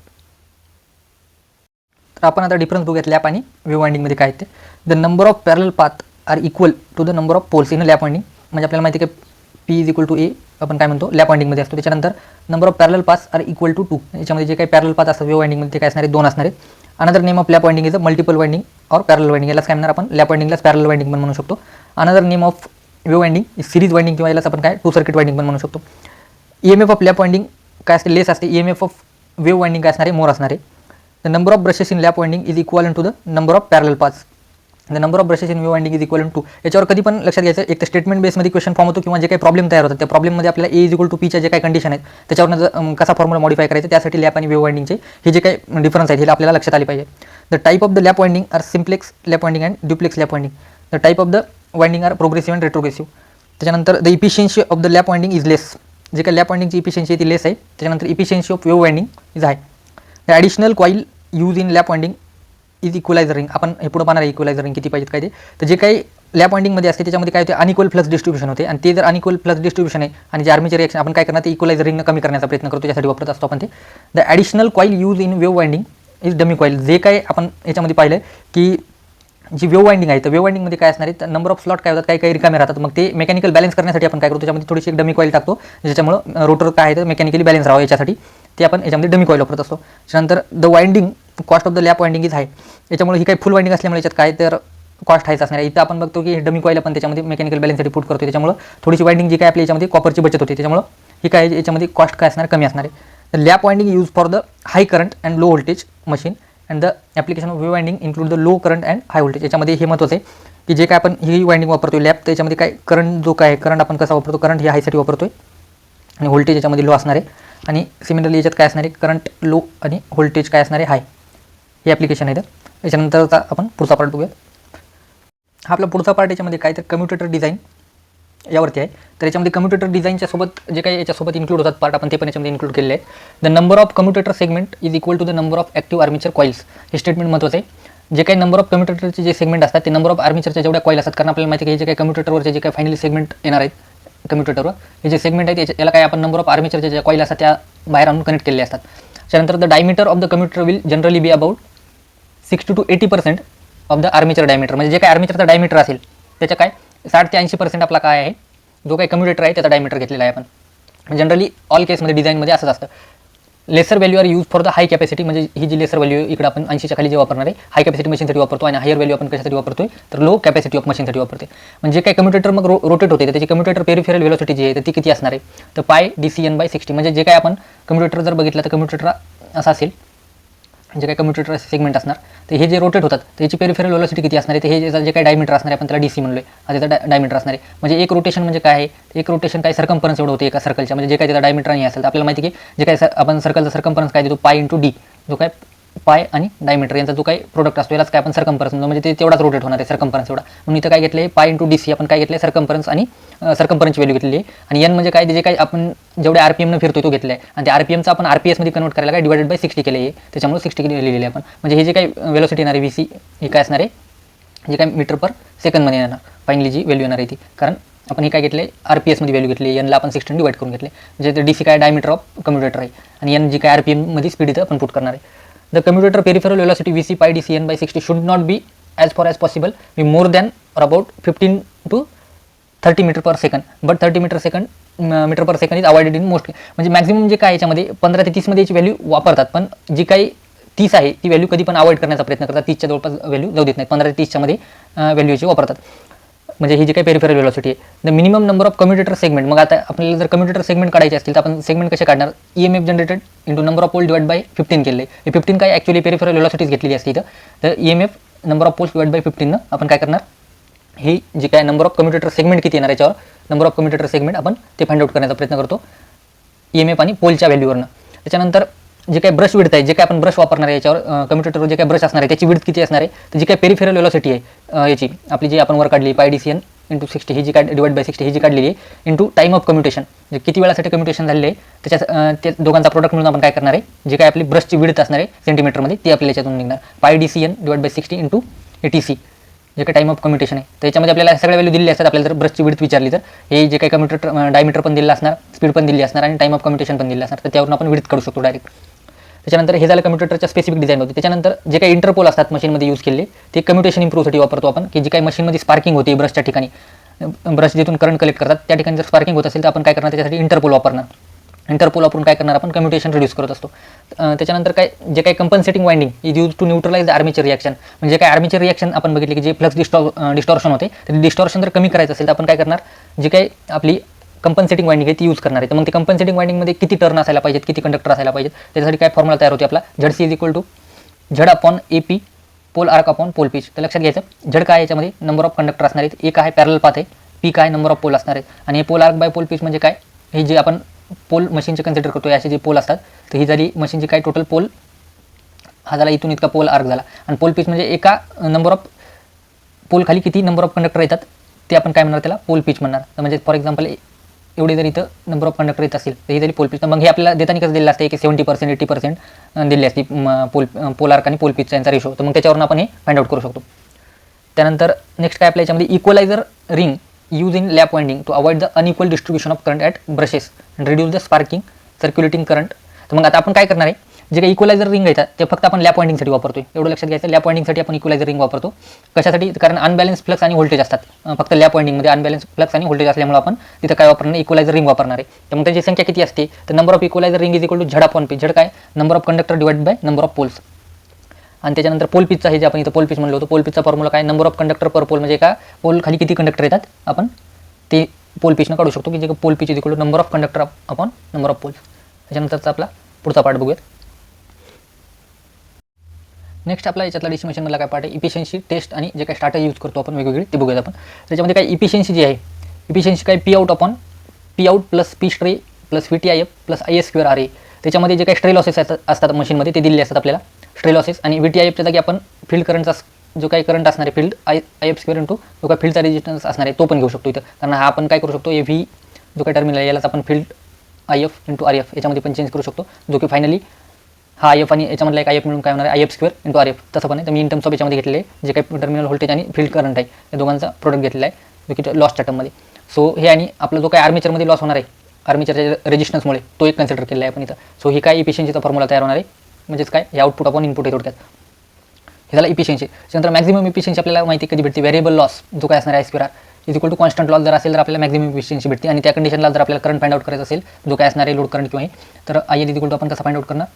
तर आपण आता डिफरन्स बघूयात लॅप आणि वेव्ह वाइंडिंगमध्ये काय ते. The number of parallel path are equal to the number of poles in lap winding. म्हणजे आपल्याला माहिती आहे की P is equal to A आपण काय म्हणतो लॅप वाइंडिंगमध्ये असतो. त्याच्यानंतर number of parallel paths are equal to 2. याच्यामध्ये जे काही पॅरल पाथ असतात वेव्ह वाइंडिंगमध्ये ते काय असणार आहे 2 असणार आहेत. Another name of lap winding is a multiple winding और पॅरल वाइंडिंग. यालाच काय म्हणणार आपण लॅप वाइंडिंगलाच पॅरल वाइंडिंग पण म्हणू शकतो. Another name of wave winding is series winding किंवा यालाच आपण काय 2 सर्किट वाइंडिंग पण म्हणू शकतो. EMF ऑफ लॅप वाइंडिंग काय असते लेस असते. EMF ऑफ वेव्ह वाइंडिंग काय असणार आहे मोर असणार आहे. The number of brushes in lap winding is equal to the number of parallel paths. The number of brushes in wave winding is equal to. याच्यावर कधी पण लक्षात घ्यायचं एक तर स्टेटमेंट बेसमध्ये क्वेश्चन फॉर्म होतो किंवा जे काही प्रॉब्लेम तयार होतात त्या प्रॉब्लेममध्ये आपल्याला A इज इक्वल टू Pच्या जे काही कंडिशन आहेत त्याच्यावरनं कसा फॉर्म्युला मॉडिफाय करायचं त्यासाठी लॅप आणि वेव्ह वाइंडिंगचे हे जे काही डिफरन्स आहेत हे आपल्याला लक्षात आले पाहिजे. The type of the lap winding are simplex lap winding and duplex lap winding. The type of the winding are progressive and retrogressive. त्याच्यानंतर the efficiency of the lap winding is less. जे काही लॅप वाइंडिंगची इफिशियन्सी आहे ती लेस आहे. त्याच्यानंतर efficiency of wave winding is high. The additional coil use in lap winding is equaliser ring. आपण हे पुढे पाहणार आहे इक्वलायझर रिंग किती पाहिजेत काय ते. तर जे काही लॅप वाइंडिंगमध्ये असते त्याच्यामध्ये काय होते अनइक्वल फ्लक्स डिस्ट्रीब्युशन होते आणि ते जर अनइक्वल फ्लक्स डिस्ट्रीब्युशन आहे आणि जे आर्मेचर रिएक्शन आपण काय करणार ते इक्वलायझर रिंगनं कमी करण्याचा प्रयत्न करतो त्यासाठी वापरत असतो आपण ते. The additional coil use in wave winding is dummy coil. जे काही आपण याच्यामध्ये पाहिलं की जी वेव्ह वाइंडिंग आहे तर वेव्ह वाइंडिंगमध्ये काय असणार आहे तर नंबर ऑफ स्लॉट काय होतात काही काही रिकामे राहतात. मग ते मेकॅनिकल बॅलन्स करण्यासाठी आपण काय करतो त्याच्यामध्ये थोडीशी एक डमी कॉईल टाकतो ज्याच्यामुळं रोटर काय आहे तर मेकॅनिकली बॅलन्स राहावं याच्यासाठी ते आपण याच्यामध्ये डमी कॉईल वापरत असतो. त्याच्यानंतर the winding cost of the lap winding is high. याच्यामुळे ही काही फुल वाइंडिंग असल्यामुळे याच्यात काय तर कॉस्ट हायच असणार आहे. इथं आपण बघतो की डमी कॉईल आपण त्याच्यामध्ये मेकॅनिकल बॅलन्ससाठी पुट करतो त्याच्यामुळे थोडीशी वाइंडिंग जी काय आपल्या याच्यामध्ये कॉपरची बचत होते त्याच्यामुळे ही काय याच्यामध्ये कॉस्ट काय असणार कमी असणार आहे. The lap winding use for the high current and low voltage machine and the application of wave winding include the low current and high voltage. याच्यामध्ये हे महत्त्वाचं आहे की जे काय आपण ही वाइंडिंग वापरतो लॅप त्याच्यामध्ये काय करंट जो काय करंट आपण कसा वापरतो करंट हे हायसाठी वापरतो आणि व्होल्टेज याच्यामध्ये लो असणार आहे. आणि सिमिलरली याच्यात काय असणार आहे करंट लो आणि व्होल्टेज काय असणार आहे हाय. हे ॲप्लिकेशन आहे. तर याच्यानंतरचा आपण पुढचा पार्ट बघूया. हा आपला पुढचा पार्ट याच्यामध्ये काय तर कम्युटेटर डिझाईन यावरती आहे. तर याच्यामध्ये कम्युटेटर डिझाईनच्या सोबत जे काही याच्यासोबत इन्क्लूड होतात पार्ट आपण ते पण याच्यामध्ये इन्क्लूड केलेले आहे. The number of commutator segment is equal to the number of active armature coils. हे स्टेटमेंट महत्त्वाचं आहे. जे काही नंबर ऑफ कम्युटेटरचे जे सेगमेंट असतात ते नंबर ऑफ आर्मेचरच्या जेवढ्या कॉईल असतात कारण आपल्याला माहिती आहे की हे जे काही कम्युटेटरवरचे जे काही फायनली सेगमेंट येणार आहेत कम्युटेटरवर हे जे सेगमेंट आहेत याला काय आपण नंबर ऑफ आर्मेचरच्या ज्या कॉईल असतात त्या बाहेर आणून कनेक्ट केलेले असतात. त्यानंतर the diameter of the commutator will generally be about 60 to 80% of the armature diameter. म्हणजे जे काही आर्मेचरचा डायमीटर असेल त्याच्या काय 60 ते 80% आपला काय आहे जो काही कम्युटेटर आहे त्याचा डायमीटर घेतलेला आहे आपण. जनरली ऑल केसमध्ये डिझाईनमध्ये असंच असतं. Lesser value are use for the high capacity. म्हणजे ही जी लेसर व्हॅल्यू इकडे आपण 80च्या खाली जे वापरणार आहे हाय कॅपॅसिटी मशीनसाठी वापरतो आणि हायर व्हॅल्यू आपण कशासाठी वापरतोय तर लो कॅपॅसिटी ऑफ मशीनसाठी वापरते. म्हणजे काही कम्युटेटर मग रोटेट होते तर त्याची कम्युटेटर पेरिफेरल व्हेलॉसिटी जी आहे तर ती किती असणार आहे तर पाय DCN/60. म्हणजे जे काय आपण कम्युटेटर जर बघितलं तर कम्युटेटर असा असेल जे काही कम्युटेटर सेगमेंट असणार तर हे जे रोटेट होतात त्याची पेरिफेरल व्हेलॉसिटी किती असणार आहे तर हे जे काही डायमीटर असणार आहे आपण त्याला DC म्हणलोय हा त्याचा डायमीटर असणार आहे. म्हणजे एक रोटेशन म्हणजे काय आहे एक रोटेशन काय सर्कम्फरन्स एवढं होते एका सर्कलच्या. म्हणजे जे काही त्याचा डायमीटर नाही असेल तर आपल्याला माहिती की जे काही आपण सर्कलचा सर्कम्फरन्स काय देतो पाय × D जो काय पाय आणि डायमीटर यांचा जो काही प्रोडक्ट असतो यालाच काय आपण सर्कम्फरन्स म्हणजे ते तेवढाच रोटेट होणार आहे सर्कम्फरन्स एवढा. म्हणून इथं काय घेतलं आहे पाय × DC आपण काय घेतलं आहे सर्कम्फरन्स आणि सर्कम्फरन्सची व्हॅल्यू घेतलेली आहे. आणि N म्हणजे काय जे काही आपण जेवढे RPM फिरतो तो घेतला आहे आणि त्या RPMचा आपण RPS मध्ये कन्वर्ट करायला काय डिवायडेड/60 केले आहे त्याच्यामुळे 60 लिहिलेले आहे आपण. म्हणजे हे जे काही व्हेलॉसिटी येणार आहे VC हे काय असणार आहे जे काही मीटर पर सेकंदमध्ये येणार फायनली जी व्हॅल्यू येणार आहे ती. कारण आपण हे काय घेतले RPS मध्ये व्हॅल्यू घेतली Nला आपण 60 डिवाइड करून घेतले. म्हणजे DC काय डायमीटर ऑफ कम्युटेटर आहे आणि N जी काय RPM मध्ये स्पीड इथं आपण पुट करणार आहे. The commutator peripheral velocity VC pi DC n by 60 should not be as far as possible be more than or about 15 to 30 metre per second, but 30 metre per second is avoided in most. म्हणजे मॅक्झिमम जे काय याच्यामध्ये 15 ते 30 मध्ये याची व्हॅल्यू वापरतात, पण जी काही 30 आहे ती व्हॅल्यू कधी पण अवॉइड करण्याचा प्रयत्न करतात. 30च्या जवळपास व्हॅल्यू जाऊ देत नाही. 15 ते 30च्या मध्ये व्हॅल्यू याची वापरतात. म्हणजे ही जी काही पेरिफेरल व्हेलॉसिटी आहे. The minimum number of commutator segment. मग आता आपल्याला जर कम्युटेटर सेगमेंट काढायचे असतील तर आपण सेगमेंट कसे काढणार? EMF generated into number of pole divide by 15 केले. हे 15 काय ॲक्च्युअली पेरिफेरल व्हेलॉसिटीज घेतलेली असते इथं. तर EMF number of poles divide by 15 आपण काय करणार? ही जी काय नंबर ऑफ कम्युटेटर सेगमेंट किती येणार याच्यावर नंबर ऑफ कम्युटेटर सेगमेंट आपण ते फाइंड आउट करण्याचा प्रयत्न करतो EMF आणि पोलच्या व्हॅल्यूवरनं. त्याच्यानंतर जे काही ब्रश विड्थ आहे, जे काय आपण ब्रश वापरणार आहे याच्यावर कम्युटेटरवर जे काही ब्रश असणार आहे त्याची विड्थ किती असणार आहे? तर जी काही पेरिफेरल व्हेलॉसिटी आहे याची आपली जी आपण वर काढली pi DC n इंटू 60 ही जी काय डिवाइड बाय 60 ही जी काढलेली आहे इंटू टाइम ऑफ कम्युटेशन, म्हणजे किती वेळासाठी कम्युटेशन झालेलं आहे त्याच्या त्या दोघांचा प्रोडक्ट म्हणून आपण काय करणार आहे? जे काय आपली ब्रशची विड्थ असणार आहे सेंटीमीटरमध्ये ती आपल्याला याच्यातून निघणार. pi DC n divide by 60 into ATC जे काही टाइम ऑफ कम्युटेशन आहे त्याच्यामध्ये आपल्याला सगळ्या व्हॅल्यू दिलेली असतात. आपल्याला जर ब्रशची विड्थ विचारली तर हे जे काही कम्युटेटर डायमीटर पण दिलेलं असणार, स्पीड पण दिली असणार आणि टाइम ऑफ कम्युटेशन पण दिलेलं असणार. तर त्यावरून आपण विड्थ काढू शकतो डायरेक्ट. त्याच्यानंतर हे झालं कम्युटेटरच्या स्पेसिफिक डिझाईन होते. त्याच्यानंतर जे काही इंटरपोल असतात मशीनमध्ये यूज केले ते कम्युटेशन इम्प्रूव्हसाठी वापरतो आपण, की जी काही मशीनमध्ये स्पार्किंग होते ब्रशच्या ठिकाणी, ब्रश जिथून करंट कलेक्ट करतात त्या ठिकाणी जर स्पार्किंग होत असेल तर आपण काय करणार? त्याच्यासाठी इंटरपोल वापरणार. इंटरपोल वापरून काय करणार? आपण कम्युटेशन रिड्यूस करत असतो. त्याच्यानंतर काय जे काही compensating winding is use to neutralise the armature reaction. म्हणजे काय आर्मेचर रिएक्शन आपण बघितले की जे फ्लक्स डिस्टॉर्शन होते तर डिस्टॉर्शन जर कमी करायचं असेल तर आपण काय करणार? जे काही आपली कंपन्सेटिंग वाइंडिंग आहे ती यूज करणार आहे. तर मग ते कंपन्सेटिंग वाइंडिंगमध्ये किती टर्न असायला पाहिजेत, किती कंडक्टर असायला पाहिजेत, त्याच्यासाठी काय फॉर्म्युला तयार होते आपला? ZC is equal to Z upon AP pole arc upon pole pitch. तर लक्षात घ्यायचं झड काय याच्यामध्ये नंबर ऑफ कंडक्टर असणार आहेत, एक आहे पॅरल पाथ आहे, P काय नंबर ऑफ पोल असणार आहेत आणि हे pole arc by pole pitch म्हणजे काय? हे जे आपण पोल मशीनचे कन्सिडर करतो असे जे पोल असतात तर ही झाली मशीनची काय टोटल पोल, हा झाला इथून इतका पोल आर्क झाला. आणि पोल पिच म्हणजे एका नंबर ऑफ पोल खाली किती नंबर ऑफ कंडक्टर येतात ते आपण काय म्हणणार? त्याला पोल पिच म्हणणार. तर म्हणजे फॉर एक्झाम्पल एवढे जर इथं नंबर ऑफ कंडक्टर येत असेल तर ही झाली पोल पिच. तर मग हे आपल्याला देताना कसं दिलेलं असते की 70% 80% दिली असते पोल आर्क आणि पोल पिचचा यांचा रेशो. तर मग त्याच्यावरून आपण हे फाइंड आउट करू शकतो. त्यानंतर नेक्स्ट काय आपल्या याच्यामध्ये equaliser ring use in lap winding to avoid the unequal distribution of current at brushes and reduce the sparking circulating current. तर मग आता आपण काय करणार आहे? जे काही इक्वलायझर रिंग येतात ते फक्त आपण लॅप वाइंडिंगसाठी वापरतोय. एवढं लक्षात घ्यायचं, लॅप वाइंडिंगसाठी आपण इक्वलायझर रिंग वापरतो. कशासाठी? कारण अनबॅलन्स फ्लक्स आणि व्होल्टेज असतात फक्त लॅप वाइंडिंगमध्ये. अनबॅलन्स फ्लक्स आणि व्होल्टेज असल्यामुळे आपण तिथं काय वापरणार? इक्वलायझर रिंग वापरणार आहे. तर मग त्याची संख्या किती असते? तर number of equaliser ring is equal to Z upon P. Z काय? Number of conductor divide by number of poles. आणि त्याच्यानंतर पोल पिचचा हे जे आपण इथं पोल पिच म्हणलो होतो, पोल पिचचा फॉर्म्युला काय? Number of conductor per pole, म्हणजे एका पोल खाली किती कंडक्टर येतात आपण ते पोल पिचनं काढू शकतो, की जे pole pitch is equal to number of conductor upon number of poles. त्याच्यानंतरचा आपला पुढचा पार्ट बघूयात. नेक्स्ट आपला याच्यातला DC मशीनमधला काय पार्ट आहे? इफिशियन्सी टेस्ट आणि जे काही स्टार्टर यूज करतो आपण वेगवेगळे ते बघूयात आपण. त्याच्यामध्ये काय इफिशियन्सी जी आहे, इफिशियन्सी काय? P out upon P out plus P stray plus VTIF plus IS² RA. त्याच्यामध्ये जे काही स्ट्रे लॉसेस असतात मशीनमध्ये ते दिलेले असतात आपल्याला स्ट्रे लॉसेस. आणि VTIFच्या जागी आपण फील्ड करंटचा जो काही करंट असणार आहे फील्ड IF² इंटू जो काही फील्डचा रेजिस्टन्स असणार आहे तो पण घेऊ शकतो इथं. कारण हा आपण काय करू शकतो? हे V जो काही टर्मिनल आहे यालाच आपण फील्ड IF इंटू RF याच्यामध्ये पण चेंज करू शकतो, जो की फायनली हा IF आणि याच्यामधला एक IF मिळून काय होणार आहे? IF² into RF. तसं पण आहे. तर मी इन टर्म्स ऑफ याच्यामध्ये घेतलेले जे काही टर्मिनल व्होल्टेज आणि फील्ड करंट आहे या दोघांचा प्रोडक्ट घेतलेला आहे जो की लॉसच्या टर्ममध्ये. सो हे आणि आपला जो काही आर्मेचरमध्ये लॉस होणार आहे आर्मेचरच्या रेजिस्टन्समुळे तो एक कन्सिडर केलेला आहे आपण इथं. सो ही काय इफिशियन्सीचा फॉर्म्युला तयार होणार आहे, म्हणजेच काय? हे आउटपुट अपॉन इनपुट आहे थोडक्यात. हे झालं इफिशियन्सी. त्यानंतर मॅक्झिमम इफिशियन्सी आपल्याला माहिती कधी भेटते? व्हेरिएबल लॉस जो काय असणार आहे I² is equal to constant loss जर असेल तर आपल्याला मॅक्झिमम इफिशियन्सी भेटते. आणि त्या कंडिशनला जर आपल्याला करंट फाइंड आउट करायचं असेल जो काय असणार आहे लोड करंट किंवा हे, तर IL इज इक्वल टू आपण कसं फाइंड आउट करणार?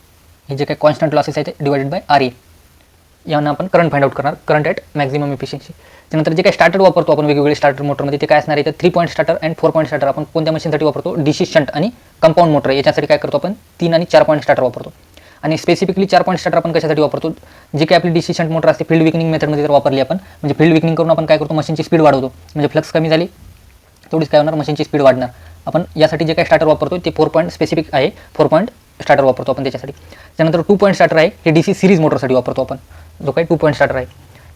हे जे काही कॉन्स्टंट लॉसेस आहे ते डिवाइडेड बाय RA यांना आपण करंट फाइंड आउट करणार, करंट ॲट मॅक्झिमम इफिशियन्सी. त्यानंतर जे काही स्टार्टर वापरतो आपण वेगवेगळे स्टार्टर मोटरमध्ये ते काय असणार आहे? तर 3 point starter and 4 point starter आपण कोणत्या मशीनसाठी वापरतो? DC शंट आणि कंपाऊंड मोटर याच्यासाठी काय करतो आपण? 3 आणि 4 पॉईंट स्टार्टर वापरतो. आणि स्पेसिफिकली 4 पॉईंट स्टार्टर आपण कशासाठी वापरतो? जी काही आपली DC शंट मोटर असते फील्ड विकनिंग मेथडमध्ये जर वापरली आपण, म्हणजे फील्ड विकनिंग करून आपण काय करतो? मशीनची स्पीड वाढवतो. म्हणजे फ्लक्स कमी झाली तेवढीच काय होणार? मशीनची स्पीड वाढणार. आपण यासाठी जे काही स्टार्टर वापरतो ते 4 पॉईंट स्पेसिफिक आहे, 4 पॉईंट स्टार्टर वापरतो आपण त्याच्यासाठी. त्यानंतर 2 पॉईंट स्टार्टर आहे हे DC सिरीज मोटरसाठी वापरतो आपण, जो काही 2 पॉईंट स्टार्टर आहे.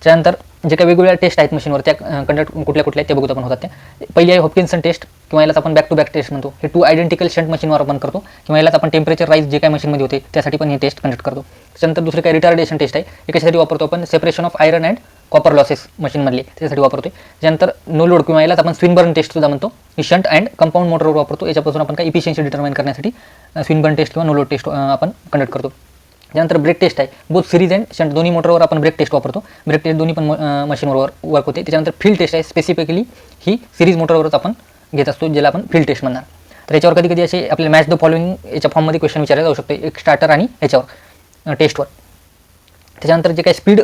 त्यानंतर जे काही वेगवेगळ्या टेस्ट आहेत मशीनवर त्या कंडक्ट कुठल्या कुठल्या आहेत ते बघूत आपण होतात. त्या पहिली आहे हॉपकिन्सन टेस्ट किंवा यालाच आपण बॅक टू बॅक टेस्ट म्हणतो. हे 2 आयडेंटिकल शंट मशीनवर आपण करतो किंवा यालाच आपण टेम्परेचर राईज जे काही मशीनमध्ये होते त्यासाठी पण हे टेस्ट कंडक्ट करतो. त्याच्यानंतर दुसरी काही रिटार्डेशन टेस्ट आहे, हे कशासाठी वापरतो आपण? Separation of iron and copper losses मशीनमधले त्यासाठी वापरतो. त्यानंतर नो लोड किंवा यालाच आपण स्विनबर्न टेस्ट सुद्धा म्हणतो. ही शंट अँड कंपाऊंड मोटरवर वापरतो. याच्यापासून आपण काय इफिशियन्सी डिटर्माइन करण्यासाठी स्विनबर्न टेस्ट किंवा नो लोड टेस्ट आपण कंडक्ट करतो. त्यानंतर ब्रेक टेस्ट आहे, बोथ सिरीज अँड शंट दोन्ही मोटरवर आपण ब्रेक टेस्ट वापरतो. ब्रेक टेस्ट दोन्ही पण मशीनवर वर्क होते. त्याच्यानंतर फील्ड टेस्ट आहे, स्पेसिफिकली ही सिरीज मोटरवरच आपण घेत असतो, ज्याला आपण फील्ड टेस्ट म्हणणार. तर याच्यावर कधी कधी असे आपल्याला मॅच द फॉलोइंग याच्या फॉर्ममध्ये क्वेश्चन विचारले जाऊ शकतो, एक स्टार्टर आणि याच्यावर टेस्टवर. त्याच्यानंतर जे काही speed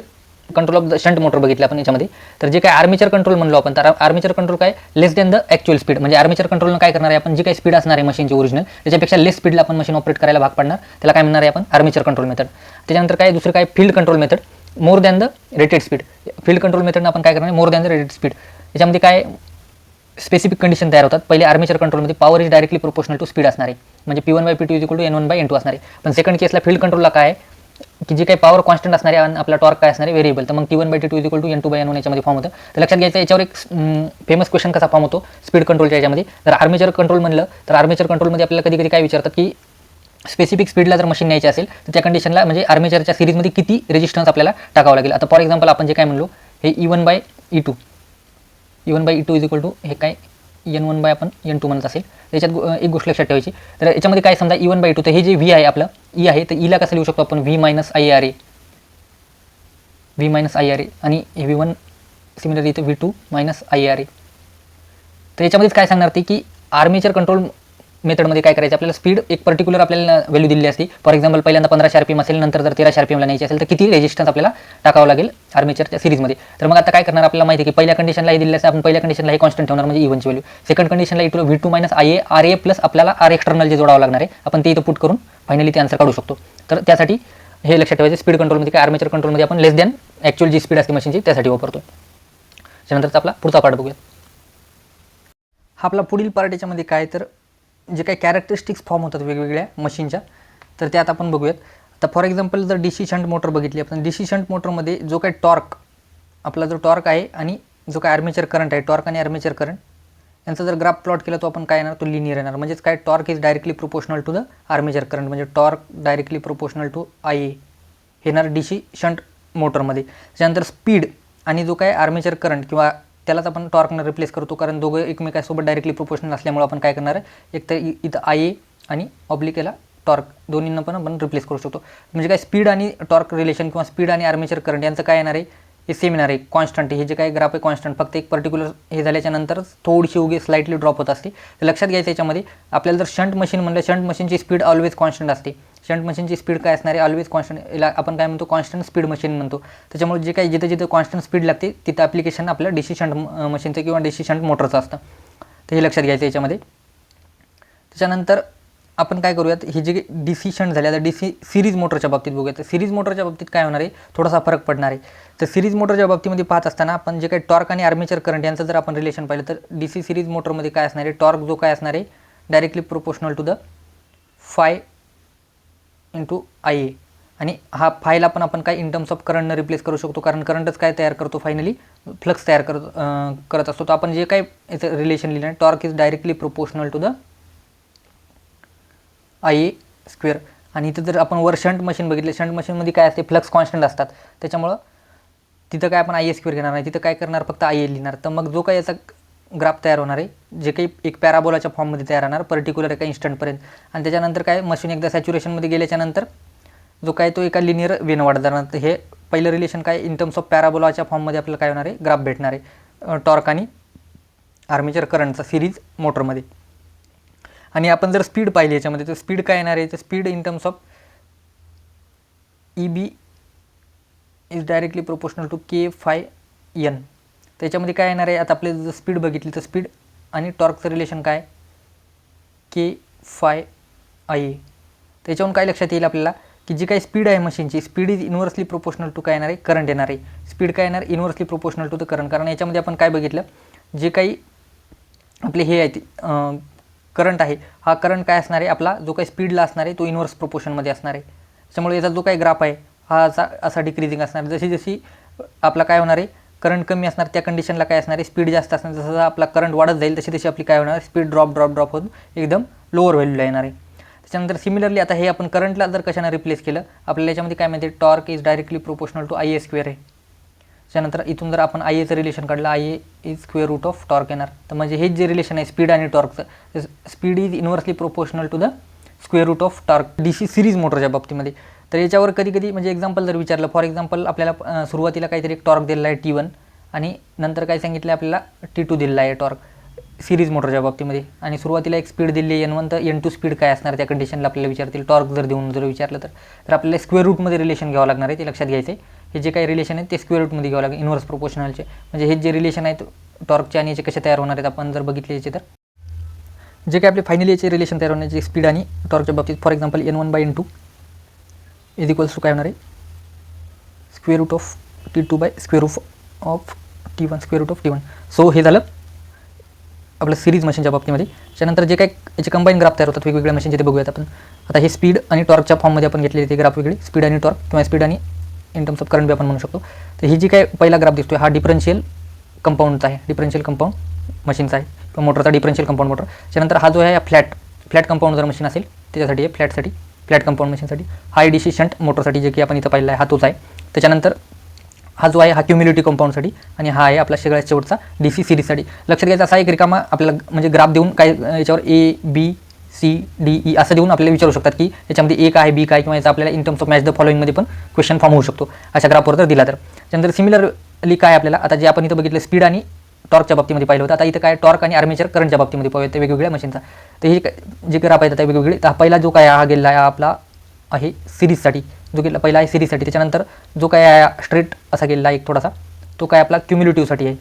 control of the shunt motor बघितलं आपण याच्यामध्ये, तर जे काय आर्मेचर कंट्रोल म्हणलो आपण, तर आर्मेचर कंट्रोल काय लेस दॅन द ॲक्च्युअल स्पीड, म्हणजे आर्मेचर कंट्रोलनं काय करणार आहे आपण, जे काही स्पीड असणार आहे मशीनची ओरिजिनल त्याच्यापेक्षा लेस स्पीडला आपण मशीन ऑपरेट करायला भाग पाडणार, त्याला काय म्हणणार आहे आपण आर्मेचर कंट्रोल मेथड. त्याच्यानंतर काय दुसरं काय field control method, more than the rated speed. Field control मेथडनं आपण काय करणार more than the rated speed. याच्यामध्ये काय स्पेसिफिक कंडिशन तयार होतात. पहिले आर्मेचर कंट्रोलमध्ये power is directly proportional to speed असणार आहे, म्हणजे P1/P2 इक्वल टू N1/N2 असणार आहे. पण सेकंड केसला फील्ड कंट्रोलला काय आहे की जी काही पॉवर कॉन्स्टंट असणार आहे आणि आपला टॉर्क काय असणार आहे व्हेरिएबल, तर मग T1/T2 इक्वल टू N2/N1 याच्यामध्ये फॉर्म होतं. तर लक्षात घ्यायचं याच्यावर एक फेमस क्वेश्चन कसा फॉर्म होतो स्पीड कंट्रोलच्या याच्यामध्ये. जर आर्मेचर कंट्रोल म्हणलं तर आर्मेचर कंट्रोलमध्ये आपल्याला कधी कधी काय विचारतात की स्पेसिफिक स्पीडला जर मशीन न्यायची असेल तर त्या कंडिशनला म्हणजे आर्मेचरच्या सिरीजमध्ये किती रेजिस्टन्स आपल्याला टाकावं लागेल. आता फॉर एक्झाम्पल आपण जे काय म्हणलो हे E1/E2 इज इक्वल टू हे काय N1 आपण N2 म्हणत असेल. त्याच्यात एक गोष्ट लक्षात ठेवायची, तर याच्यामध्ये काय समजा E1/E2, तर हे जे व्ही आहे आपलं ई आहे, तर ईला कसं लिहू शकतो आपण V - IARA आणि हे V1 सिमिलर इथं V2 - IARA. तर याच्यामध्येच काय सांगणार ते की आर्मेचर कंट्रोल मेथडमध्ये काय करायचं आपल्याला स्पीड एक पर्टिक्युलर आपल्याला व्हॅल्यू दिलेली असते. फॉर एक्झाम्पल पहिल्यांदा 1500 RPM असेल, नंतर जर 1300 RPMला न्यायची असेल तर किती रेजिस्टन्स आपल्याला टाकावं लागेल आर्मेचरच्या सिरीजमध्ये. तर मग आता काय करणार आपल्याला माहिती आहे की पहिल्या कंडिशनला हे दिलेलं असतं, आपण पहिल्या कंडिशनला हे कॉन्स्टंट ठेवणार म्हणजे E1ची व्हॅल्यू. सेकंड कंडिशनला V2 - IARA प्लस आपल्याला R एक्सटर्नल जे जोडावं लागणार आहे आपण ते इथं पुट करून फायनली ते आन्सर काढू शकतो. तर त्यासाठी हे लक्षात ठेवायचं स्पीड कंट्रोलमध्ये काय आर्मेचर कंट्रोलमध्ये आपण लेस दॅन ॲक्च्युअल जी स्पीड असते मशीनची त्यासाठी वापरतो. त्यानंतरचा आपला पुढचा पार्ट बघूया. हा आपला पुढील पार्ट याच्यामध्ये काय तर जे काही कॅरेक्टरिस्टिक्स फॉर्म होतात वेगवेगळ्या मशीनच्या, तर त्यात आपण बघूयात. आता फॉर एक्झाम्पल जर DC शंट मोटर बघितली आपण, DC शंट मोटरमध्ये जो काही टॉर्क आपला जो टॉर्क आहे आणि जो काही आर्मेचर करंट आहे, टॉर्क आणि आर्मेचर करंट यांचा जर ग्राफ प्लॉट केला तो आपण काय येणार तो लिनियर येणार. म्हणजेच काय torque is directly proportional to the armature current, म्हणजे torque directly proportional to IA येणार DC शंट मोटरमध्ये. त्याच्यानंतर स्पीड आणि जो काय आर्मेचर करंट किंवा त्यालाच आपण टॉर्कनं रिप्लेस करतो, कारण दोघं एकमेकांसोबत डायरेक्टली प्रोपोर्शनल असल्यामुळे आपण काय करणार आहे एक तर इथं IA आणि ऑब्लिक याला टॉर्क दोन्हींना पण आपण रिप्लेस करू शकतो. म्हणजे काय स्पीड आणि टॉर्क रिलेशन किंवा स्पीड आणि आर्मेचर करंट यांचं काय येणार आहे हे सेम येणार आहे, कॉन्स्टंट. हे जे काही ग्राफ आहे कॉन्स्टंट, फक्त एक पर्टिक्युलर हे झाल्याच्या नंतरच थोडीशी उगी स्लाइटली ड्रॉप होत असते. तर लक्षात घ्यायचं याच्यामध्ये आपल्याला जर शंट मशीन म्हणलं, शंट मशीनची स्पीड ऑलवेज कॉन्स्टंट असते. शंट मशीनची स्पीड काय असणार आहे ऑलवेज कॉन्स्टंट, याला आपण काय म्हणतो कॉन्स्टंट स्पीड मशीन म्हणतो. त्याच्यामुळे जे काही जिथं जिथं कॉन्स्टंट स्पीड लागते तिथं ॲप्लिकेशन आपल्या DC शंट मशीनचं किंवा DC शंट मोटरचं असतं. तर हे लक्षात घ्यायचं याच्यामध्ये. त्याच्यानंतर आपण काय करूयात, हे जे DC शंट झाले आता DC सिरीज मोटरच्या बाबतीत बघूया. तर सिरीज मोटरच्या बाबतीत काय होणार आहे थोडासा फरक पडणार आहे. तर सिरीज मोटरच्या बाबतीमध्ये पाहत असताना आपण जे काही टॉर्क आणि आर्मेचर करंट यांचं जर आपण रिलेशन पाहिलं तर DC सिरीज मोटरमध्ये काय असणार आहे, टॉर्क जो काय असणार आहे directly proportional to the phi × IA आणि हा फायला पण आपण काय इन टर्म्स ऑफ करंटनं रिप्लेस करू शकतो, कारण करंटच काय तयार करतो फायनली फ्लक्स तयार करत असतो. तर आपण जे काय याचं रिलेशन लिहिलं आहे torque is directly proportional to the IA². आणि इथं जर आपण वर शंट मशीन बघितले, शंट मशीनमध्ये काय असते फ्लक्स कॉन्स्टंट असतात, त्याच्यामुळं तिथं काय आपण IA² घेणार नाही, तिथं काय करणार फक्त IA लिहिणार. तर मग जो काही याचा ग्राफ तयार होणार आहे जे काही एक पॅराबोलाच्या फॉर्ममध्ये तयार होणार पर्टिक्युलर एका इन्स्टंटपर्यंत, आणि त्याच्यानंतर काय मशीन एकदा सॅच्युरेशनमध्ये गेल्याच्यानंतर जो काय तो एका लिनियर वेनं वाढत जाणार. तर हे पहिलं रिलेशन काय इन टर्म्स ऑफ पॅराबोलाच्या फॉर्ममध्ये आपल्याला काय होणार आहे ग्राफ भेटणार आहे टॉर्क आणि आर्मेचर करंटचा सिरीज मोटरमध्ये. आणि आपण जर स्पीड पाहिली याच्यामध्ये तर स्पीड काय येणार आहे, तर speed in terms of EB is directly proportional to K∅N. त्याच्यामध्ये काय येणार आहे, आता आपले जर स्पीड बघितली तर स्पीड आणि टॉर्कचं रिलेशन काय K∅IA. त्याच्यावरून काय लक्षात येईल आपल्याला की जी काही स्पीड आहे मशीनची speed is inversely proportional to काय येणार आहे करंट येणार आहे. स्पीड काय येणार inversely proportional to the current, कारण याच्यामध्ये आपण काय बघितलं जे काही आपले हे आहे करंट आहे, हा करंट काय असणार आहे आपला जो काही स्पीडला असणार आहे तो इन्व्हर्स प्रोपोर्शनमध्ये असणार आहे. त्याच्यामुळे याचा जो काही ग्राफ आहे हा असा डिक्रीजिंग असणार. जशी जशी आपला काय होणार आहे करंट कमी असणार त्या कंडिशनला काय असणार आहे स्पीड जास्त असणार. जसं आपला करंट वाढत जाईल तशी तशी आपली काय होणार स्पीड ड्रॉप होऊन एकदम लोअर व्हॅल्यूला येणार आहे. त्याच्यानंतर सिमिलरली आता हे आपण करंटला जर कशाने रिप्लेस केलं आपल्याला याच्यामध्ये काय माहिती torque is directly proportional to IA² आहे. त्याच्यानंतर इथून जर आपण IAचं रिलेशन काढलं IA is square root of torque येणार. तर म्हणजे हेच जे रिलेशन आहे स्पीड आणि टॉर्कचं, speed is inversely proportional to the square root of torque DC series मोटरच्या बाबतीमध्ये. तर याच्यावर कधी कधी म्हणजे एक्झाम्पल जर विचारलं, फॉर एक्झाम्पल आपल्याला सुरुवातीला काहीतरी एक टॉर्क दिलेला आहे T1 आणि नंतर काय सांगितलं आपल्याला T2 दिलेला आहे टॉर्क सिरीज मोटरच्या बाबतीमध्ये, आणि सुरुवातीला एक स्पीड दिली आहे N1, तर N2 स्पीड काय असणार त्या कंडिशनला आपल्याला विचारतील. टॉर्क जर देऊन जर विचारलं तर आपल्याला स्क्वेअर रूटमध्ये रिलेशन घ्यावं लागणार आहे, ते लक्षात घ्यायचं आहे. हे जे काही रिलेशन आहे ते स्क्वेअर रूटमध्ये घ्यावं लागेल, इन्व्हर्स प्रोपोर्शनलचे. म्हणजे हे जे रिलेशन आहेत टॉर्कचे आणि याचे कसे तयार होणार आहेत आपण जर बघितले याचे, तर जे काही आपले फायनली याचे रिलेशन तयार होण्याचे स्पीड आणि टॉर्कच्या बाबतीत, for example N1/N2 is equals to काय होणार आहे square root of T2 square root of T1 square root of T1. So हे झालं आपलं सिरीज मशीनच्या बाबतीमध्ये. त्यानंतर जे काही याचे कंबाईन ग्राफ तयार होतात वेगवेगळ्या मशीनचे ते बघूयात आपण. आता हे स्पीड आणि टॉर्कच्या फॉर्ममध्ये आपण घेतलेले ते ग्राफ वेगळे, स्पीड आणि टॉर्क किंवा स्पीड आणि इन टर्म्स ऑफ करंट बी आपण म्हणू शकतो. तर ही जी काय पहिला ग्राफ दिसतोय हा डिफरन्शियल कंपाऊंडचा आहे, डिफरन्शियल कंपाऊंड मशीनचा आहे किंवा मोटरचा डिफरन्शियल कंपाऊंड मोटर. त्यानंतर हा जो आहे फ्लॅट कंपाऊंड जर मशीन असेल त्याच्यासाठी आहे फ्लॅट कंपाऊंड मशीनसाठी. हा DC शंट मोटरसाठी जे की आपण इथं पाहिला आहे हा तोच आहे. त्याच्यानंतर हा जो आहे हा क्युम्युलेटिव्ह कंपाऊंडसाठी आणि हा आहे आपला सगळ्यात शेवटचा DC सिरीजसाठी. लक्षात घ्यायचा असा एक रिकामा आपल्याला म्हणजे ग्राफ देऊन काय याच्यावर ABCDE असं देऊन आपल्याला विचारू शकतात की याच्यामध्ये A काय B काय, किंवा याचा आपल्याला in terms of match the फॉलोइंगमध्ये पण क्वेश्चन फॉर्म होऊ शकतो अशा ग्राफवर जर दिला तर. त्यानंतर सिमिलरली काय आपल्याला आता जे आपण इथं बघितलं स्पीड आणि टॉर्कच्या बाबतीमध्ये पाहिलं होतं, आता इथं काय टॉर्क आणि आर्मेचर करंटच्या बाबतीमध्ये पाहूया वेगवेगळ्या मशीनचा. तर हे जे ग्राफ आहेत आता वेगवेगळे, तर पहिला जो काय हा गेला आहे आपला आहे सिरीजसाठी, जो गेला पहिला आहे सिरीजसाठी. त्याच्यानंतर जो काय आहे स्ट्रेट असा गेलेला एक थोडासा, तो काय आपला क्युम्युलेटिव्हसाठी आहे.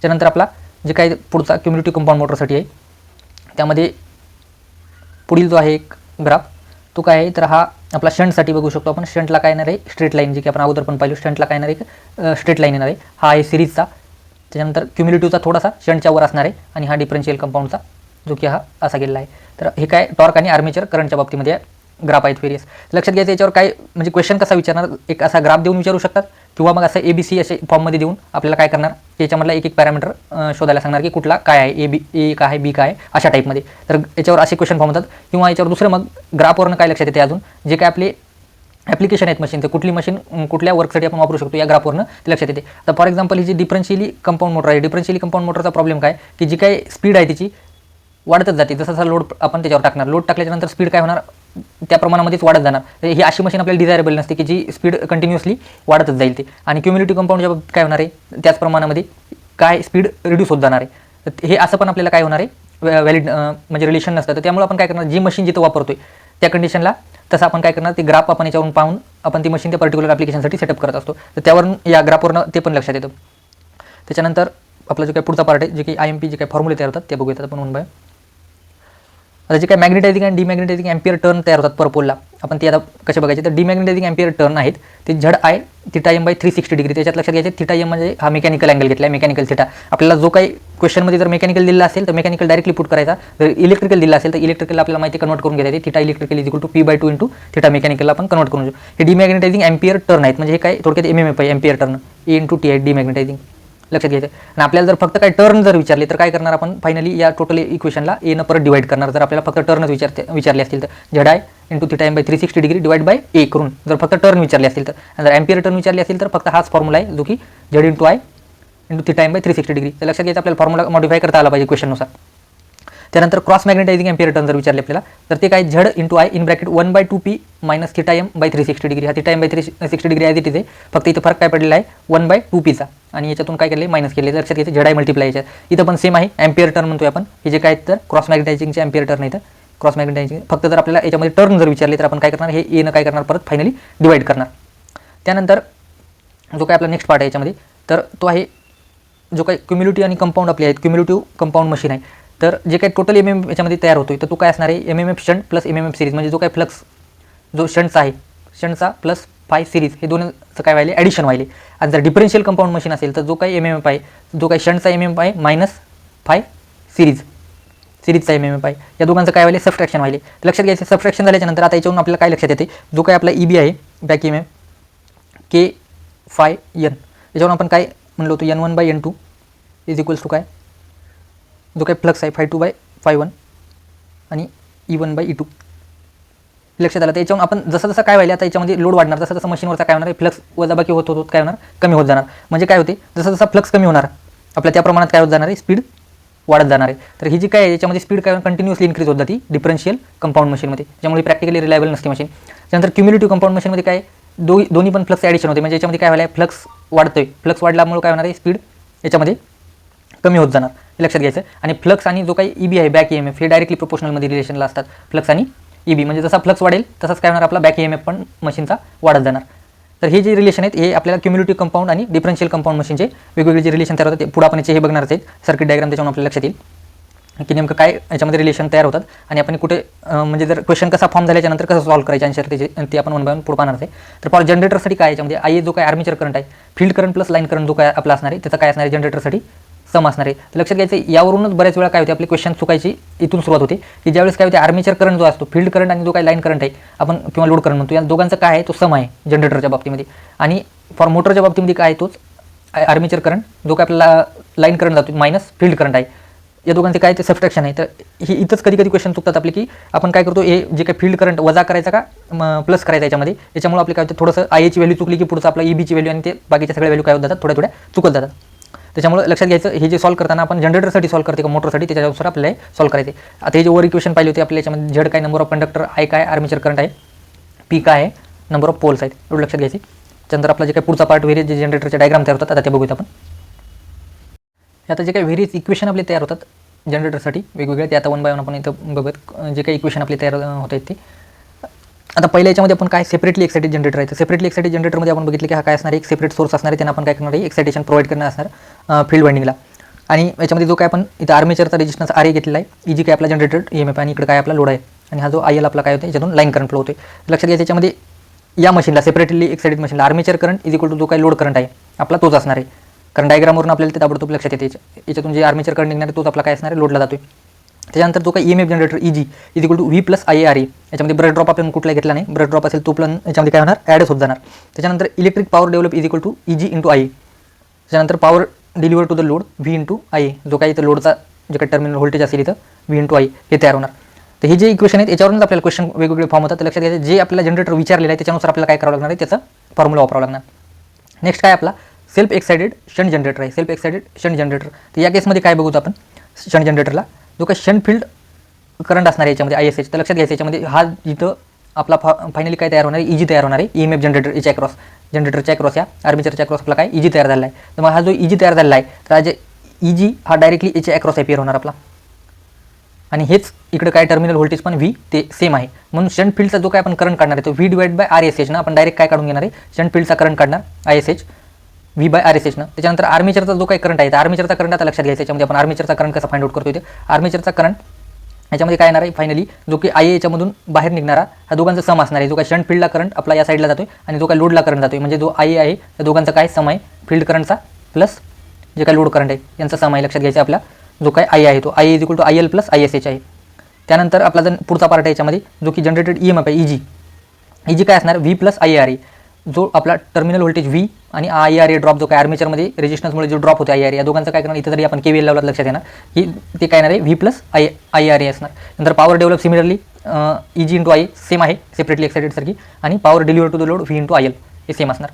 त्यानंतर आपला जे काय पुढचा क्युम्युलेटिव्ह कंपाऊंड मोटरसाठी आहे, त्यामध्ये पुढील जो आहे एक ग्राफ तो काय आहे, तर हा आपला शंटसाठी बघू शकतो आपण. शंटला काय येणार आहे स्ट्रेट लाईन, जे की आपण अगोदर पण पाहिलं स्टंटला काय येणार आहे स्ट्रेट लाईन येणार आहे. हा आहे सिरीजचा. त्याच्यानंतर क्युम्युलेटिव्हचा थोडासा शंटच्या वर असणार आहे आणि हा डिफरन्शियल कंपाऊंडचा जो की हा असा गेलेला आहे. तर हे काय टॉर्क आणि आर्मेचर करंटच्या बाबतीमध्ये ग्राफ आहेत व्हेरियस. लक्षात घ्यायचं याच्यावर काय म्हणजे क्वेश्चन कसा विचारणार, एक असा ग्राफ देऊन विचारू शकतात किंवा मग असं ABC असे फॉर्ममध्ये देऊन आपल्याला काय करणार याच्यामधला एक पॅरामीटर शोधायला सांगणार की कुठला काय आहे, A काय आहे B काय आहे अशा टाईपमध्ये. तर याच्यावर असे क्वेश्चन फॉर्म होतात. किंवा याच्यावर दुसरं मग ग्राफवरून काय लक्षात येते अजून जे काय आपले ॲप्लिकेशन आहेत मशीन, तर कुठली मशीन कुठल्या वर्कसाठी आपण वापरू शकतो या ग्राफवरनं ते लक्षात येते. तर फॉर एक्झाम्पल ही जी डिफरन्शियली कंपाऊंड मोटर आहे, डिफरन्शियली कंपाऊंड मोटरचा प्रॉब्लेम काय की जी काही स्पीड आहे तिची वाढतच जाते जसा जसा लोड आपण त्याच्यावर टाकणार. लोड टाकल्याच्यानंतर स्पीड काय होणार त्या प्रमाणामध्येच वाढत जाणार. ही अशी मशीन आपल्याला डिझायरेबल नसते की जी स्पीड कंटिन्युअसली वाढतच जाईल ते. आणि क्युम्युलेटिव्ह कंपाऊंडच्या बाबतीत काय होणार आहे त्याच प्रमाणामध्ये काय स्पीड रिड्यूस होत जाणार आहे. तर हे असं पण आपल्याला काय होणार आहे व्हॅलिड म्हणजे रिलेशन नसतं. तर त्यामुळे आपण काय करणार जी मशीन जिथं वापरतोय त्या कंडिशनला तसं आपण काय करणार ते ग्राफ आपण याच्यावरून पाहून आपण ती मशीन त्या पर्टिक्युलर ॲप्लिकेशनसाठी सेटअप करत असतो. तर त्यावरून या ग्राफवरून ते पण लक्षात येतं. त्याच्यानंतर आपला जो काही पुढचा पार्ट आहे जे की IMP जे काही फॉर्म्युले तयार होतात ते बघूयात आपण वन बाय. आता जे काही मॅग्नेटायझिंग आणि डिमॅग्नेटायझिंग एम्पियर टर्न तयार होतात पर पोलला, आपण ते आता कसे बघायचे. तर डिमॅग्नेटायझिंग एम्पियर टर्न आहेत ते ZI θm/360 डिग्री. त्याच्यात लक्षात घ्यायचे θm म्हणजे हा मेकॅनिकल अँगल घेतला आहे, मेकॅनिकल थिटा. आपल्याला जो काही क्वेश्चनमध्ये जर मेकॅनिकल दिलेला असेल तर मेकॅनिकल डायरेक्टली पुट करायचा. जर इलेक्ट्रिकल दिला असेल तर इलेक्ट्रिकल आपल्याला माहिती कन्वर्ट करून घ्यायचे. Theta electrical is equal to P/2 into theta मेकॅनिकलला आपण कन्वर्ट करून घेऊ. हे डिमॅग्नेटायझिंग एम्पियर टर्न आहेत म्हणजे हे काय थोडक्यात MMF आहे ampere turn A into T आहे डिमॅग्नेटायझिंग. लक्षात घ्यायचं. आणि आपल्याला जर फक्त काय टर्न जर विचारले तर काय करणार आपण फायनली या टोटल इक्वेशनला A न परत डिवाइड करणार. जर आपल्याला फक्त टर्नच विचारले असतील तर ZI into θm/360 degree divide by A करून जर फक्त टर्न विचारले असतील तर. जर एम्पियर टर्न विचारले असतील तर फक्त हाच फॉर्म्युला आहे जो की Z into I into θm/360 degree. तर लक्षात घ्यायचं आपल्याला फॉर्म्युला मॉडिफाय करता आला पाहिजे क्वेश्चननुसार. त्यानंतर क्रॉस मॅग्नेटायझिंग एम्पियर टर्न जर विचारले आपल्याला तर ते काय Z into I in bracket 1/2P minus θm/360 degree. हा θm/360 degree as it is आहे, फक्त इथं फरक काय पडलेला आहे 1/2Pचा आणि याच्यातून काय केले मायनस केले. लक्षात घ्यायचं ZI मल्टिप्लाय याच्यात इथं पण सेम आहे एम्पियर टर्न म्हणतोय आपण. हे जे काय तर क्रॉस मॅग्नेटायझिंगचे एम्पियर टर्न आहे. क्रॉस मॅग्नेटायझिंग फक्त जर आपल्याला याच्यामध्ये टर्न जर विचारले तर आपण काय करणार हे A न काय करणार परत फायनली डिवाइड करणार. त्यानंतर जो काय आपला नेक्स्ट पार्ट आहे याच्यामध्ये तर तो आहे जो काही क्युम्युलेटिव्ह आणि कंपाऊंड आपले आहेत क्युम्युलेटिव्ह कंपाऊंड मशीन आहे. तर जे काही टोटल MMF याच्यामध्ये तयार होतोय तर तो काय असणार आहे MMF shunt plus MMF series म्हणजे जो काही फ्लक्स जो शंटचा आहे शंटचा प्लस फाय सिरीज हे दोन्हीचं काय व्हायले ॲडिशन व्हायले. आणि जर डिफरन्शियल कंपाऊंड मशीन असेल तर जो काही MMF आहे जो काही शंटचा MMF आहे मायनस फाय सिरीजचा MMF आहे या दोघांचं काय व्हायले सबट्रॅक्शन व्हायले. लक्षात घ्यायचं सबट्रॅक्शन झाल्याच्यानंतर आता याच्यावरून आपल्याला काय लक्षात येते जो काही आपला EB आहे back EMF K phi N याच्यावरून आपण काय म्हणलो होतो N1/N2 इज इक्वल्स टू काय जो काही फ्लक्स आहे φ2/φ1 आणि E1/E2 लक्षात आलं. तर याच्यावरून आपण जसं जसं काय व्हायला आता याच्यामध्ये लोड वाढणार तसं तसं मशीनवरचा काय होणार आहे फ्लक्स वजाबाकी होत काय होणार कमी होत जाणार. म्हणजे काय होते जसं जसं फ्लक्स कमी होणार आपल्या त्या प्रमाणात काय होत जाणार आहे स्पीड वाढत जाणार आहे. तर ही जी काय आहे याच्यामध्ये स्पीड काय कंटिन्युअसली इन्क्रीज होत जाते डिफरन्शियल कंपाऊंड मशीनमध्ये, त्यामुळे प्रॅक्टिकली रिलायबल नसते मशीन. त्यानंतर क्युम्युलेटिव्ह कंपाऊंड मशीनमध्ये काय दोन्ही पण फ्लक्स ॲडिशन होते, म्हणजे याच्यामध्ये काय व्हायला आहे फ्लक्स वाढतोय, फ्लक्स वाढल्यामुळे काय होणार आहे स्पीड याच्यामध्ये कमी होत जाणार, हे लक्षात घ्यायचं. आणि फ्लक्स आणि जो काही EB आहे बॅक EMF हे डायरेक्टली प्रोपोर्शनलमध्ये रिलेशनला असतात. फ्लक्स आणि EB म्हणजे जसा फ्लक्स वाढेल तसाच काय होणार आपला बॅक EMF पण मशीनचा वाढत जाणार. तर हे जे रिलेशन आहेत हे आपल्याला क्युम्युलेटिव्ह कंपाऊंड आणि डिफरन्शियल कंपाऊंड मशीनचे वेगवेगळे जे रिलेशन तयार होतात ते पुढे आपण याचे हे बघणारच आहेत सर्किट डायग्राम, त्याच्यामुळे आपल्याला लक्षात येईल की नेमकं काय याच्यामध्ये रिलेशन तयार होतात आणि आपण कुठे म्हणजे जर क्वेश्चन कसा फॉर्म झाल्याच्यानंतर कसं सॉल्व्ह करायचे आन्सर त्याचे ते आपण वन बाय वन पुढे पाहणार आहे. तर फॉर जनरेटरसाठी काय याच्यामध्ये IA जो काय आर्मेचर करंट आहे, field current plus line current जो काय आपला असणार आहे त्याचा काय असणार आहे जनरेटरसाठी सम असणार आहे. लक्षात घ्यायचं यावरूनच बऱ्याच वेळा काय होते आपले क्वेश्चन चुकायची इथून सुरुवात होते की ज्यावेळेस काय होते आर्मेचर करंट जो असतो, फील्ड करंट आणि जो काही लाईन करंट आहे आपण किंवा लोड करंट म्हणतो, या दोघांचा काय आहे तो सम आहे जनरेटरच्या बाबतीमध्ये. आणि फॉर मोटरच्या बाबतीमध्ये काय आहे तोच आर्मेचर करंट जो काय आपल्याला लाईन करंट जातो मायनस फील्ड करंट आहे, या दोघांचे काय ते सबट्रॅक्शन आहे. तर ही इथंच कधी कधी क्वेश्चन चुकतात आपले की आपण काय करतो हे जे काही फील्ड करंट वजा करायचा का प्लस करायचा याच्यामध्ये, याच्यामुळे आपले काय होतं थोडंसं IAची व्हॅल्यू चुकली की पुढचं आपलं EBची व्हॅल्यू आणि ते बाकीच्या सगळ्या व्हॅल्यू काय होत जातात थोड्या थोड्या चुकत जातात. त्याच्यामुळे लक्षात घ्यायचं हे जे सॉल्व करताना आपण जनरेटरसाठी सॉल्व करते का मोटरसाठी त्याच्यानुसार आपल्याला सॉल्व करायचे. आता हे जे वर इक्वेशन पाहिजे होते आपल्या याच्यामध्ये झेड काय नंबर ऑफ कंडक्टर, I काय आर्मेचर करंट आहे, P काय आहे नंबर ऑफ पोल्स आहेत, एवढं लक्षात घ्यायचे. त्यानंतर आपला जे काही पुढचा पार्ट व्हेरियस जे जनरेटरचे डायग्राम तयार होतात आता ते बघूयात आपण. आता जे काही व्हेरियस इक्वेशन आपले तयार होतात जनरेटरसाठी वेगवेगळे ते आता वन बाय वन आपण इथं बघत जे काही इक्वेशन आपले तयार होत आहेत ते. आता पहिल्या याच्यामध्ये आपण काय सेपरेटली एक्साइटेड जनरेटर आहे, तर सेपरेटली एक्साइटेड जनरेटरमध्ये आपण बघितलं की हा काय असणार एक सेपरेट सोर्स असणार आहे, त्यांना आपण काय करणार आहे एक्साइटेशन प्रोव्हाइड करणार असणार फील्ड वाइंडिंगला. आणि याच्यामध्ये जो काय आपण इथं आर्मेचरचा रेजिस्टन्स RA घेतलेला आहे, EG काय आपला जनरेटर EMF आणि इकडे काय आपला लोड आहे आणि हा जो IL आपला काय होते याच्यातून लाईन करंट फ्लो होते. लक्षात घ्यायचं याच्यामध्ये या मशीनला सेपरेटली एक्साइटेड मशीनला armature current is equal to जो काही लोड करंट आहे आपला तोच असणार आहे, कारण डायग्रामवरून आपल्याला ते ताबडतोब लक्षात येते याच्यातून जे आर्मेचर करंट निघणार आहे तोच आपला काय असणार आहे लोडला जातोय. त्याच्यानंतर जो काही EMF generator EG is equal to V plus IARE, याच्यामध्ये ब्रश ड्रॉप आपण कुठला घेतला नाही, ब्रश ड्रॉप असेल तो पण याच्यामध्ये काय होणार ॲडच होत जाणार. त्याच्यानंतर electric power develop is equal to EG into IA, त्याच्यानंतर power deliver to the load V into IA, जो काही इथं लोडचा जे काही टर्मिनल व्होल्टेज असेल इथं V इंटू I हे तयार होणार. तर हे जे इक्वेशन आहेत याच्यावरूनच आपल्याला क्वेश्चन वेगवेगळे फॉर्म होतात. लक्षात घ्यायचं जे आपल्याला जनरेटर विचारलेलं आहे त्याच्यानुसार आपल्याला काय करावं लागणार आहे त्याचा फॉर्म्युला वापरावा लागणार. नेक्स्ट काय आपला सेल्फ एक्साइटेड शंट जनरेटर आहे, सेल्फ एक्साइटेड शंट जनरेटर. तर या केसमध्ये काय बघूत आपण शंट जनरेटरला जो काही शंट फील्ड करंट असणार आहे याच्यामध्ये ISH, तर लक्षात घ्यायचं याच्यामध्ये हा जिथं आपला फायनली काय तयार होणार आहे EG तयार होणार आहे EMF जनरेटर याच्या अक्रॉस जनरेटरच्या अक्रॉस या आर्मेचरच्या अक्रॉस आपला काय EG तयार झाला आहे. तर मग हा जो EG तयार झाला आहे तर जे EG हा डायरेक्टली याच्या अक्रॉस अपियर होणार आपला आणि हेच इकडे काय टर्मिनल व्होल्टेज पण V ते सेम आहे. म्हणून शंट फील्डचा जो काय आपण करंट काढणार आहे तो V डिवाइड बाय RSH ना आपण डायरेक्ट काय काढून घेणार आहे शंट फील्डचा करंट काढणार ISH V बाय RSH ना. त्याच्यानंतर आर्मेचरचा जो काही करंट आहे तर आर्मेचरचा करंट आता लक्षात घ्यायचा याच्यामध्ये आपण आर्मेचरचा करंट कसा फाइंड आउट करतो. इथे आर्मेचरचा करंट याच्यामध्ये काय येणार आहे फायनली जो की IA याच्यामधून बाहेर निघणारा हा दोघांचा सम असणार आहे. जो काही शंट फील्डला करंट आपला या साईडला जातोय आणि जो काही लोडला करंट जातोय म्हणजे जो IA आहे त्या दोघांचा काय सम आहे फील्ड करंटचा प्लस जे काही लोड करंट आहे यांचा सम आहे. लक्षात घ्यायचा आपला जो काही I आहे तो IA is equal to IL plus ISH आहे. त्यानंतर आपला जर पुढचा पार्ट आहे याच्यामध्ये जो की जनरेटेड EMF आहे EG काय असणार V प्लस IARE, जो आपला टर्मिनल व्होल्टेज V आणि IARE ड्रॉप जो काय आर्मेचरमध्ये रेजिस्टन्समुळे जो ड्रॉप होते IARE या दोघांचा काय करणार इथं जरी आपण KVL लावला लक्षात येणार की ते काय येणार आहे V प्लस IARE असणार. नंतर power develop similarly EG into I same आहे सेपरेटली एक्साइटेड सारखी आणि power deliver to the load V into IL हे सेम असणार.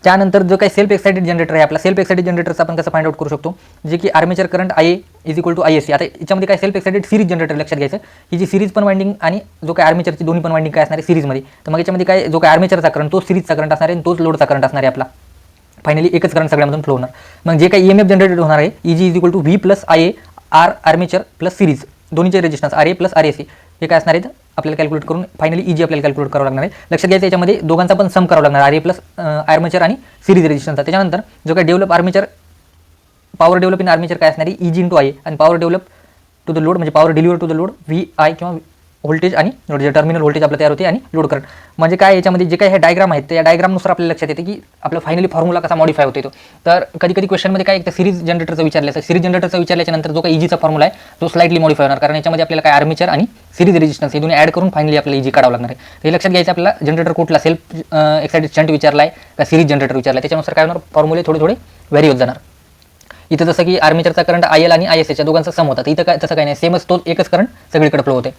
त्यानंतर जो काही सेल्फ एक्साइटेड जनरेटर आहे आपला सेल्फ एक्साइटेड जनरेटरचा आपण कसं फाइंड आउट करू शकतो जे की armature current IA is equal to ISC. आता याच्यामध्ये काय सेल्फ एक्साइटेड सिरीज जनरेटर लक्षात घ्यायचं ही जी सिरीज पण वाइंडिंग आणि जो काही आर्मेचरची दोन्ही पण वाइंडिंग काय असणार आहे सिरीजमध्ये. तर मग याच्यामध्ये काय जो काही आर्मेचरचा करंट तो सिरीजचा करंट असणार आहे आणि तोच लोडचा करंट असणार आहे आपला फायनली एकच करंट सगळ्यामधून फ्लो होणार. मग जे काही EMF जनरेटेड होणार आहे EG is equal to V plus IA R armature plus series दोन्हीचे रेजिस्टन्स RA प्लस RAC हे काय असणार आहेत आपल्याला कॅल्क्युलेट करून फायनली EG आपल्याला कॅल्क्युलेट करावं लागणार आहे. लक्षात घ्यायचं याच्यामध्ये दोघांचा पण सम करावं लागणार RA प्लस आर्मेचर आणि सिरीज रेजिस्टन्सचा. त्याच्यानंतर जो काही develop armature power develop in armature काय असणार आहे EG इंटू I आणि power develop to the load म्हणजे power deliver to the load VI किंवा व्होल्टेज आणि लोड जे टर्मिनल व्होल्टेज आपलं तयार होते आणि लोड करंट म्हणजे काय याच्यामध्ये जे काही हे डायग्राम आहेत त्या डायग्रामनुसार आपल्याला लक्षात येते की आपलं फायनली फॉर्म्युला कसा मॉडिफाय होतो. तर कधी कधी क्वेश्चनमध्ये काय एक सिरीज जनरेटरचा विचारलं सिरीज जनरेटरचा विचारल्याच्या नंतर जो काही EGचा फॉर्म्युला आहे तो स्लाइटली मॉडिफाय होणार कारण याच्यामध्ये आपल्याला काय आर्मेचर आणि सिरीज रेजिस्टन्स हे दोन्ही ॲड करून फायनली आपल्याला EG काढावं लागणार आहे. हे लक्षात घ्यायचं आपल्याला जनरेटर कुठला सेल्फ एक्साइटेड शंट विचारला आहे का सिरीज जनरेटर विचारला आहे त्याच्यानुसार काय होणार फॉर्म्युले थोडे थोडे व्हॅरी होत जाणार. इथं जसं की आर्मेचरचा करंट IL आणि ISH च्या दोघांचा सम होतात इथं काय तसं काय नाही सेमच तो एकच करंट सगळीकडे फ्लो होते.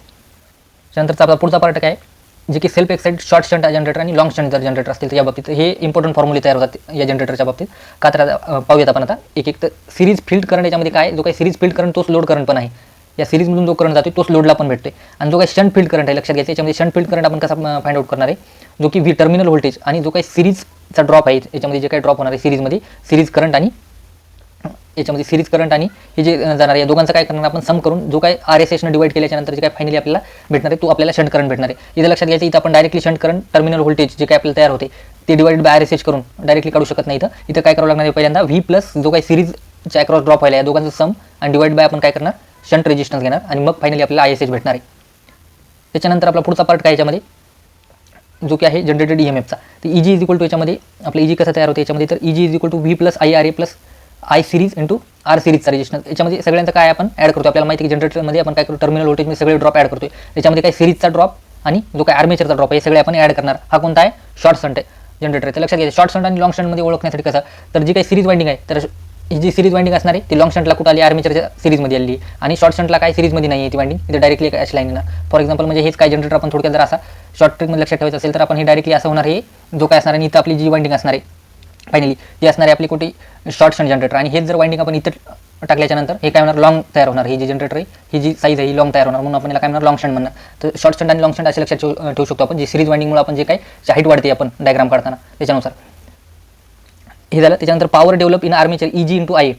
त्यानंतरचा आपला पुढचा पार्ट काय जे की self excited short shunt generator आणि लॉंग शंट जर जनरेटर असतील तर या बाबतीत हे इम्पॉर्टंट फॉर्म्युले तयार होतात या जनरेटरच्या बाबतीत. का तर पाहूयात आपण आता एक तर सिरीज फील्ड करंट याच्यामध्ये काय, जो काही सिरीज फील्ड करंट तोच लोड करंट पण आहे. या सिरीजमधून जो करंट जातो तोच लोडला पण भेटतोय. आणि जो काही शंट फील्ड करंट आहे लक्षात घ्यायचं, याच्यामध्ये शंट फील्ड करंट आपण कसा फाइंड आउट करणार आहे, जो की व्ही टर्मिनल व्होल्टेज आणि जो काही सिरीजचा ड्रॉप आहे याच्यामध्ये जे काही ड्रॉप होणार आहे सिरीजमध्ये सिरीज करंट आणि याच्यामध्ये सिरीज करंट आणि हे जे जाणार या दोघांचं काय करणार आपण सम करून जो काय RSSनं डिवाइड केल्याच्यानंतर जे काय फायनली आपल्याला भेटणार आहे तो आपल्याला शंट करंट भेटणार आहे. इथं लक्षात घ्यायचं, इथं आपण directly shunt current terminal voltage जे काय आपल्याला तयार होते ते डिवाइड बाय RSS करून डायरेक्टली काढू शकत नाही. इथं काय करावं लागणार आहे, पहिल्यांदा व्ही प्लस जो काही सिरीजच्या अक्रॉस ड्रॉप व्हायला या दोघांचं सम आणि डिवाइड बाय आपण काय करणार शंट रेजिस्टन्स घेणार आणि मग फायनली आपल्याला ISH भेटणार आहे. त्याच्यानंतर आपला पुढचा पार्ट काय याच्यामध्ये जो की आहे जनरेटेड EMFचा. तर EG इज इक्वल टू याच्यामध्ये आपलं EG कसं तयार होते याच्यामध्ये, तर EG is equal to V plus IRA plus I series into R सिरीजचा रेजिस्टन्स. याच्यामध्ये सगळ्यांचं काय आपण ॲड करतो, आपल्याला माहिती आहे की जनरेटरमध्ये आपण काय करतो टर्मिनल व्होल्टेजमध्ये सगळे ड्रॉप ॲड करतोय. त्याच्यामध्ये काय सिरीजचा ड्रॉप आणि जो काय आर्मेचरचा ड्रॉप आहे हे सगळे आपण ॲड करणार. हा कोणता आहे, शॉर्ट शंट आहे जनरेटर. तर लक्षात घ्यायचं शॉर्ट शंट आणि लॉंग शंटमध्ये ओळखण्यासाठी कसं, तर जी काही सिरीज वाइंडिंग आहे तर ही जी सिरीज वाइंडिंग असणार आहे ती लॉंग शंटला कुठं आली, आर्मेचरच्या सिरीजमध्ये आली आणि शॉर्ट शंटला काय सिरीजमध्ये नाही आहे ती वाइंडिंग, इथे डायरेक्टली एक अशी लाईन येणार. फॉर एक्झाम्पल म्हणजे हेच काय जनरेटर आपण थोडक्यात जर असा शॉर्ट ट्रिकमध्ये लक्षात ठेवायचं असेल तर आपण हे डायरेक्टली असं होणार, हे जो काय असणार आणि इथं आपली जी वाइंडिंग असणार आहे फायनली ती असणार आहे आपली कुठे शॉर्ट शंट जनरेटर. आणि हेच जर वाइंडिंग आपण इथं टाकल्याच्या नंतर हे काय होणार, लॉंग तयार होणार. ही जी जनरेटर आहे ही जी साईज आहे ही लॉंग तयार होणार, म्हणून आपण याला काय म्हणणार लॉंग शंट म्हणणार. तर शॉर्ट शंट आणि लॉंग शंट असे लक्षात ठेवू शकतो आपण. जी सिरीज वाइंडिंगमुळे आपण जे काय हाईट वाढते आपण डायग्राम काढताना त्याच्यानुसार हे झालं. त्याच्यानंतर power develop in armature EG into IA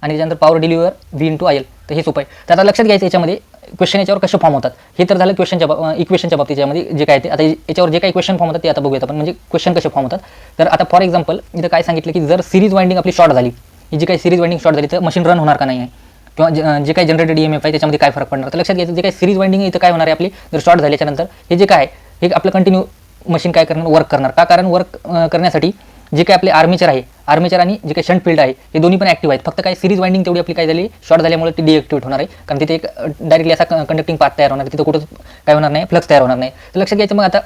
आणि त्याच्यानंतर power deliver V into IL. तर हे सोपं आहे. तर आता लक्षात घ्यायचं याच्यामध्ये क्वेश्चन याच्यावर कसे फॉर्म होतात हे तर झालं क्वेश्चनच्या इक्वेशनच्या बाबतीत. यामध्ये जे काय ते आता याच्यावर जे काही क्वेश्चन फॉर्म होतात ते आता बघूयात आपण, म्हणजे क्वेश्चन कसे फॉर्म होतात. तर आता फॉर एक्झाम्पल इथं काय सांगितलं की जर सिरीज वाइंडिंग आपली शॉर्ट झाली, ही जी काही सिरीज वाइंडिंग शॉर्ट झाली तर मशीन रन होणार का नाही आहे, किंवा जे काही जनरेटेड EMF आहे त्याच्यामध्ये काय फरक पडणार. तर लक्षात घ्यायचं जे काही सिरीज वाइंडिंग इथं काय होणार आहे आपली जर शॉर्ट झाल्याच्यानंतर हे जे काय आहे हे आपलं कंटिन्यू मशीन काय करणार, वर्क करणार. का, कारण वर्क करण्यासाठी जे काही आपले आर्मेचर आहे, आर्मेचर आणि जे काही शंट फील्ड आहे हे दोन्ही पण ॲक्टिव्ह आहेत. फक्त काय सिरीज वाइंडिंग तेवढी आपली काय झाली शॉर्ट झाल्यामुळे ती डिॲक्टिवेट होणार आहे, कारण तिथे एक डायरेक्टली असा कंडक्टिंग पाथ तयार होणार आहे, तिथं कुठं काय होणार नाही, फ्लक्स तयार होणार नाही. तर लक्षात घ्यायचं. मग आता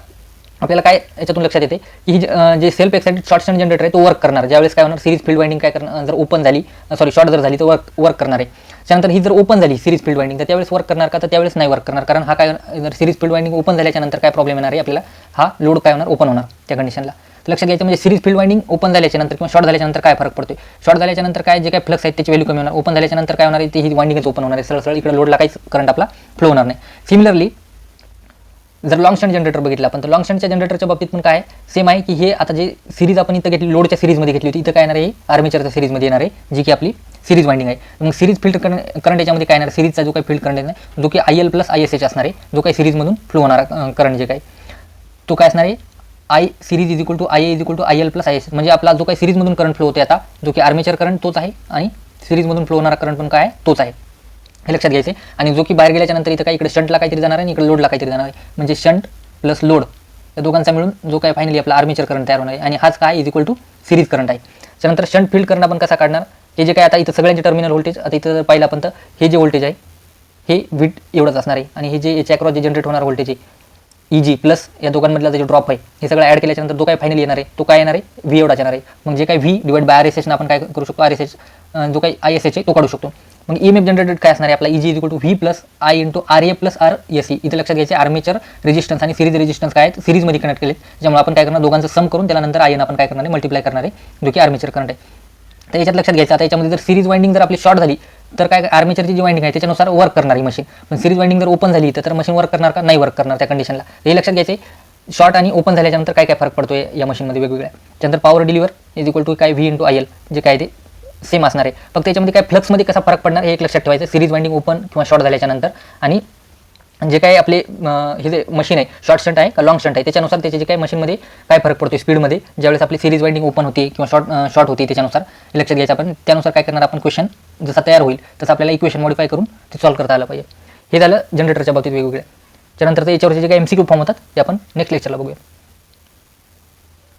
आपल्याला काय याच्यातून लक्षात येते की ही जे self excited short shunt generator आहे तो वर्क करणार. ज्यावेळेस काय होणार, सिरीज फील्ड वाइंडिंग काय करणार, जर ओपन झाली शॉर्ट जर झाली तर वर्क करणार आहे. त्यानंतर ही जर ओपन झाली सिरीज फील्ड वाइंडिंग तर त्यावेळेस वर्क करणार का, तर त्यावेळेस नाही वर्क करणार, कारण हा काय जर सिरीज फील्ड वाइंडिंग ओपन झाल्याच्या नंतर काय प्रॉब्लेम येणार आहे आपल्याला, हा लोड काय होणार ओपन होणार त्या कंडिशनला. लक्षात घ्यायचं म्हणजे सिरीज फील्ड वाइंडिंग ओपन झाल्याच्या नंतर किंवा शॉर्ट झाल्याच्या नंतर काय फरक पडतोय. शॉर्ट झाल्याच्या नंतर काय जे काही फ्लक्स आहेत त्याची व्हॅल्यू कमी होणार, ओपन झाल्याच्या नंतर काय होणार आहे, ही वाइंडिंगच ओपन होणार आहे, सरळ इकडे लोडला काहीच करंट आपला फ्लो होणार नाही. सिमिलरली जर लॉंग शंट जनरेटर बघितलं आपण तर लॉंग शंटच्या जनरेटरच्या बाबतीत पण काय सेम आहे की हे आता जे सिरीज आपण इथं घेतली लोडच्या सिरीजमध्ये घेतली होती, इथं काय येणार आहे आर्मेचरच्या सिरीजमध्ये येणार आहे जी की आपली सिरीज वाइंडिंग आहे. मग सिरीज फील्ड करंट याच्यामध्ये काय येणार, सिरीजचा जो काही फील्ड करंट आहे जो की IL प्लस ISH असणार आहे, जो काही सिरीजमधून फ्लो होणारा करंट जे काही तो काय असणार आहे I series is equal to IA is equal to IL plus ISH. म्हणजे आपला जो काही सिरीजमधून करंट फ्लो होते आता जो की आर्मेचर करंट तोच आहे आणि सिरीजमधून फ्लो होणारा करंट पण काय आहे तोच आहे, हे लक्षात घ्यायचे. आणि जो की बाहेर गेल्याच्या नंतर इथं काय इकडे शंटला काहीतरी जाणार आहे आणि इकडे लोडला काहीतरी जाणार आहे, म्हणजे शंट प्लस लोड या दोघांचा मिळून जो काय फायनली आपला आर्मेचर करंट तयार होणार आहे आणि हाच काय is equal to series current आहे. त्यानंतर शंट फील्ड करंट आपण कसा काढणार, हे जे काय आता इथं सगळ्यांचे टर्मिनल व्होल्टेज आता इथं जर पाहिलं आपण तर हे जे व्होल्टेज आहे हे विट एवढंच असणार आहे आणि हे जे याच्या अक्रॉस जे जनरेट होणार व्होल्टेज आहे EG प्लस या दोघांमधला जो ड्रॉप आहे हे सगळं ॲड केल्याच्यानंतर जो काय फायनली येणार आहे तो काय येणार आहे V एवढाच येणार आहे. मग जे काय V डिवाइड बाय RSH आपण काय करू शकतो, RSH जो काही ISH आहे तो काढू शकतो. मग EMF जनरेटेड काय असणार आहे आपला EG is equal to V plus I into RA plus RSE. इथे लक्षात घ्यायचे आर्मेचर रेजिस्टन्स आणि सिरीज रेजिस्टन्स काय आहेत सिरीजमध्ये कनेक्ट केले, त्यामुळे आपण काय करणार दोघांचं सम करून त्यानंतर IN आपण काय करणार आहे मल्टिप्लाय करणार आहे जो की आर्मेचर करंट आहे. तर याच्यात लक्षात घ्यायचं आता याच्यामध्ये जर सिरीज वाइंडिंग जर आपली शॉर्ट झाली तर काय आर्मेचरची जी वाइंडिंग आहे त्याच्यानुसार वर्क करणार ही मशीन, पण सिरीज वाइंडिंग जर ओपन झाली तर मशीन वर्क करणार का नाही वर्क करणार त्या कंडिशनला. हे लक्षात घ्यायचे शॉर्ट आणि ओपन झाल्याच्यानंतर काय काय फरक पडतोय या मशीनमध्ये वेगवेगळ्या. त्यानंतर power deliver is equal to काय V इंटू IL जे काय ते सेम असणार आहे, फक्त याच्यामध्ये काय फ्लक्समध्ये कसा फरक पडणार हे एक लक्षात ठेवायचं सिरीज वाइंडिंग ओपन किंवा शॉर्ट झाल्याच्यानंतर. आणि जे काही आपले हे जे मशीन आहे शॉर्ट शंट आहे का लॉंग शंट आहे त्याच्यानुसार त्याचे जे काही मशीनमध्ये काय फरक पडतो स्पीडमध्ये ज्यावेळेस आपली सिरीज वाइंडिंग ओपन होते किंवा शॉर्ट होती त्याच्यानुसार हे लक्षात घ्यायचं आपण. त्यानुसार काय करणार आपण क्वेश्चन जसा तयार होईल तसं आपल्याला इक्वेशन मॉडिफाय करून ते सॉल्व्ह करता आलं पाहिजे. हे झालं जनरेटरच्या बाबतीत वेगवेगळ्या. त्यानंतर याच्यावरचे जे काही MCQ फॉर्म होतात ते आपण नेक्स्ट लेक्चरला बघूया.